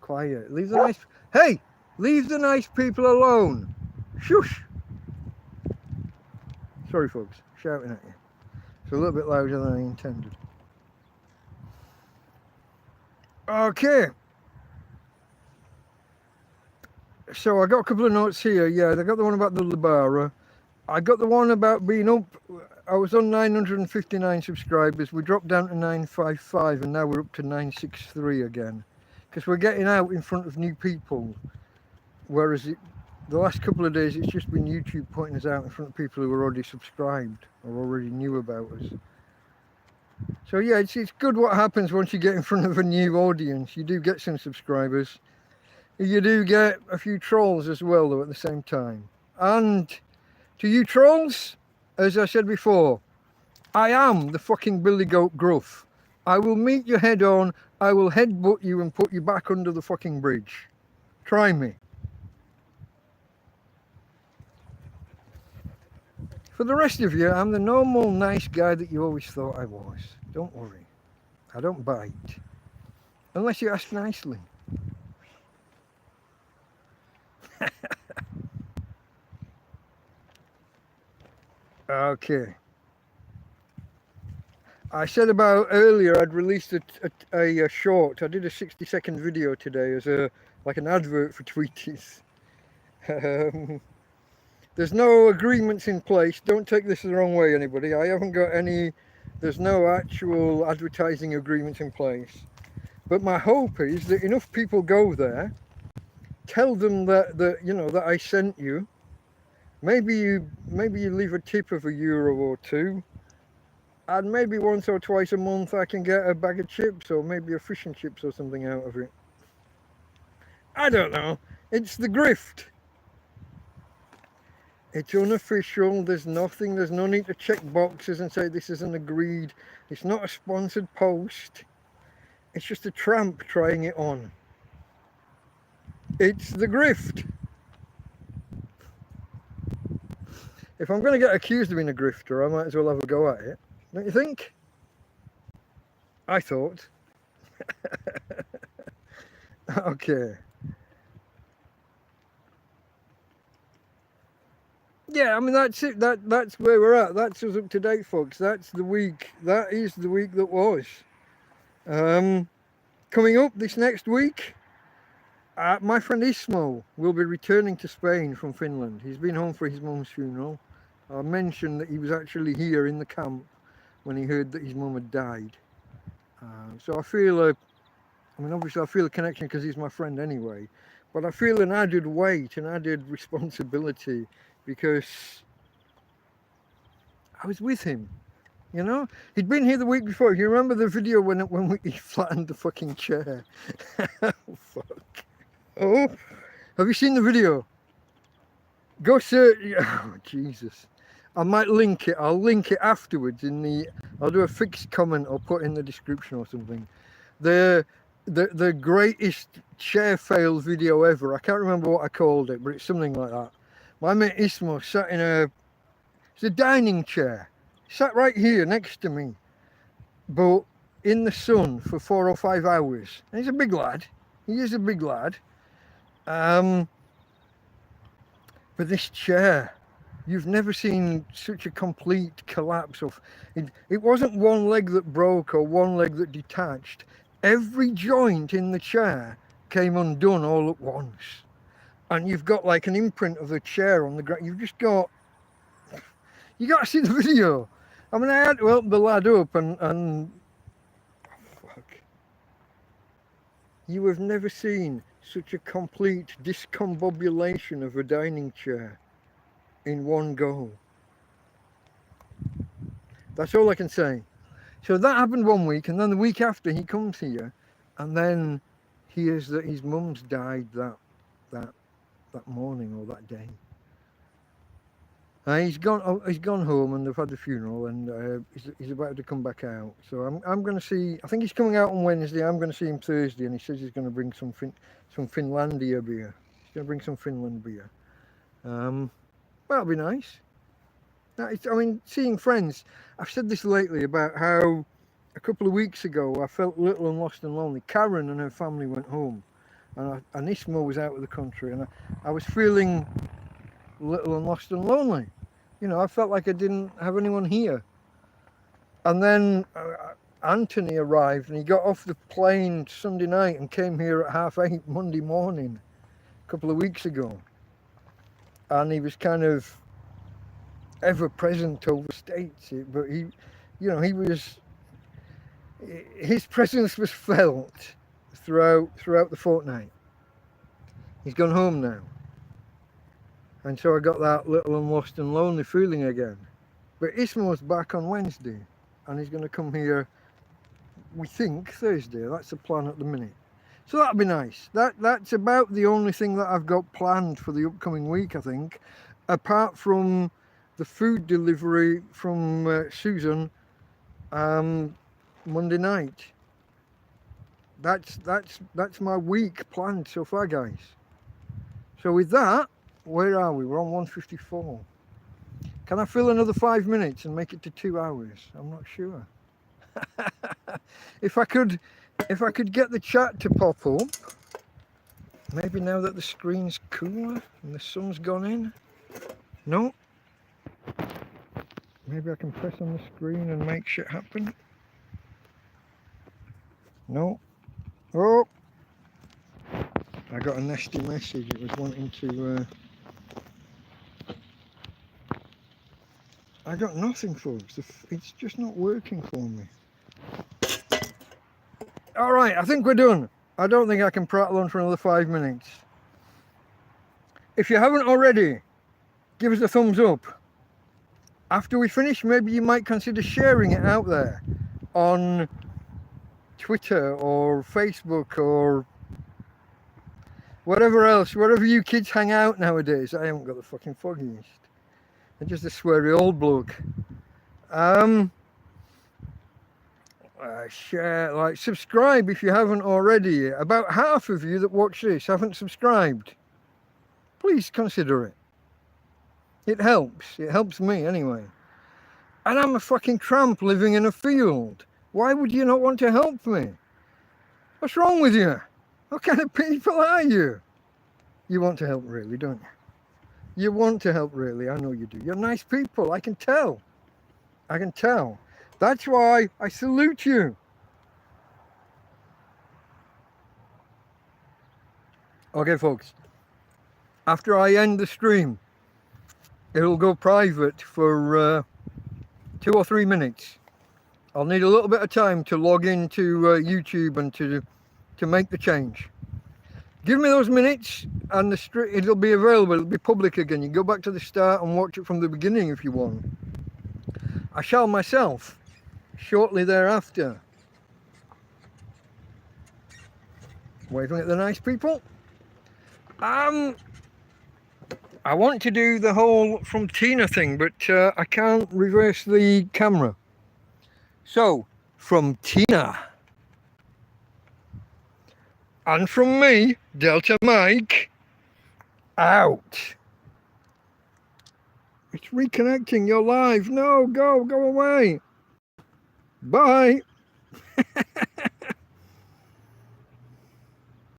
Quiet. Leave the nice people alone. Shush. Sorry folks, shouting at you. It's a little bit louder than I intended. Okay. So I got a couple of notes here. Yeah, I got the one about the Labara. I got the one about being up. I was on 959 subscribers. We dropped down to 955 and now we're up to 963 again. Because we're getting out in front of new people. Whereas the last couple of days it's just been YouTube pointing us out in front of people who are already subscribed or already knew about us. So yeah, it's good what happens once you get in front of a new audience. You do get some subscribers. You do get a few trolls as well though at the same time. And to you trolls, as I said before, I am the fucking Billy Goat Gruff. I will meet you head on, I will headbutt you and put you back under the fucking bridge. Try me. For the rest of you, I'm the normal nice guy that you always thought I was. Don't worry. I don't bite. Unless you ask nicely. Okay. I said about earlier I'd released a short. I did a 60-second video today as like an advert for Tweeties. The There's no agreements in place. Don't take this the wrong way, anybody. I haven't got any. There's no actual advertising agreements in place. But my hope is that enough people go there, tell them that I sent you. Maybe you leave a tip of €1 or two, and maybe once or twice a month I can get a bag of chips or maybe a fish and chips or something out of it. I don't know. It's the grift. It's unofficial. There's nothing. There's no need to check boxes and say this isn't agreed. It's not a sponsored post. It's just a tramp trying it on. It's the grift. If I'm going to get accused of being a grifter, I might as well have a go at it. Don't you think? I thought. Okay. Yeah, I mean, that's it. That's where we're at. That's us up to date, folks. That's the week. That is the week that was. Coming up this next week, my friend Ismo will be returning to Spain from Finland. He's been home for his mum's funeral. I mentioned that he was actually here in the camp when he heard that his mum had died. So I feel obviously I feel a connection because he's my friend anyway, but I feel an added weight, an added responsibility because I was with him. You know, he'd been here the week before. You remember the video when he flattened the fucking chair? Oh, fuck. Oh, have you seen the video? Go search. Oh, Jesus. I might link it. I'll link it afterwards I'll do a fixed comment or put in the description or something. The greatest chair fail video ever. I can't remember what I called it, but it's something like that. My mate Ismo sat in it's a dining chair. Sat right here next to me, but in the sun for 4 or 5 hours. And he's a big lad. He is a big lad. But this chair, you've never seen such a complete collapse of it. It wasn't one leg that broke or one leg that detached. Every joint in the chair came undone all at once. And you've got like an imprint of the chair on the ground. You got to see the video. I mean, I had to help the lad up and oh, fuck. You have never seen such a complete discombobulation of a dining chair in one go. That's all I can say. So that happened one week, and then the week after he comes here, and then hears that his mum's died that morning or that day. He's gone home, and they've had the funeral, and he's about to come back out. So I'm going to see. I think he's coming out on Wednesday. I'm going to see him Thursday, and he says he's going to bring some Finlandia beer. He's going to bring some Finland beer. That'll be nice. I mean, seeing friends. I've said this lately about how a couple of weeks ago I felt little and lost and lonely. Karen and her family went home, and Ismo was out of the country, and I was feeling little and lost and lonely. You know, I felt like I didn't have anyone here. And then Anthony arrived, and he got off the plane Sunday night and came here at 8:30 Monday morning a couple of weeks ago. And he was kind of ever present overstates it, but his presence was felt throughout the fortnight. He's gone home now. And so I got that little and lost and lonely feeling again. But Ismo's back on Wednesday, and he's going to come here, we think, Thursday. That's the plan at the minute. So that'll be nice. That's about the only thing that I've got planned for the upcoming week, I think, apart from the food delivery from Susan Monday night. That's my week planned so far, guys. So with that, where are we? We're on 154. Can I fill another 5 minutes and make it to 2 hours? I'm not sure. If I could get the chat to pop up, maybe now that the screen's cooler and the sun's gone in. No. Maybe I can press on the screen and make shit happen. No. Oh. I got a nasty message. It was wanting to I got nothing, folks. It's just not working for me. All right, I think we're done. I don't think I can prattle on for another 5 minutes. If you haven't already, give us a thumbs up. After we finish, maybe you might consider sharing it out there on Twitter or Facebook or whatever else, wherever you kids hang out nowadays. I haven't got the fucking foggiest. I'm just a sweary old bloke. Share, like, subscribe if you haven't already. About half of you that watch this haven't subscribed. Please consider it. It helps. It helps me anyway. And I'm a fucking tramp living in a field. Why would you not want to help me? What's wrong with you? What kind of people are you? You want to help really, don't you? You want to help really, I know you do. You're nice people, I can tell. I can tell. That's why I salute you. Okay, folks. After I end the stream, it'll go private for 2 or 3 minutes. I'll need a little bit of time to log into YouTube and to make the change. Give me those minutes and it'll be available. It'll be public again. You can go back to the start and watch it from the beginning if you want. I shall myself shortly thereafter. Waving at the nice people. I want to do the whole from Tina thing, but I can't reverse the camera. So, from Tina. And from me, Delta Mike, out. It's reconnecting, you're live. No, go away. Bye.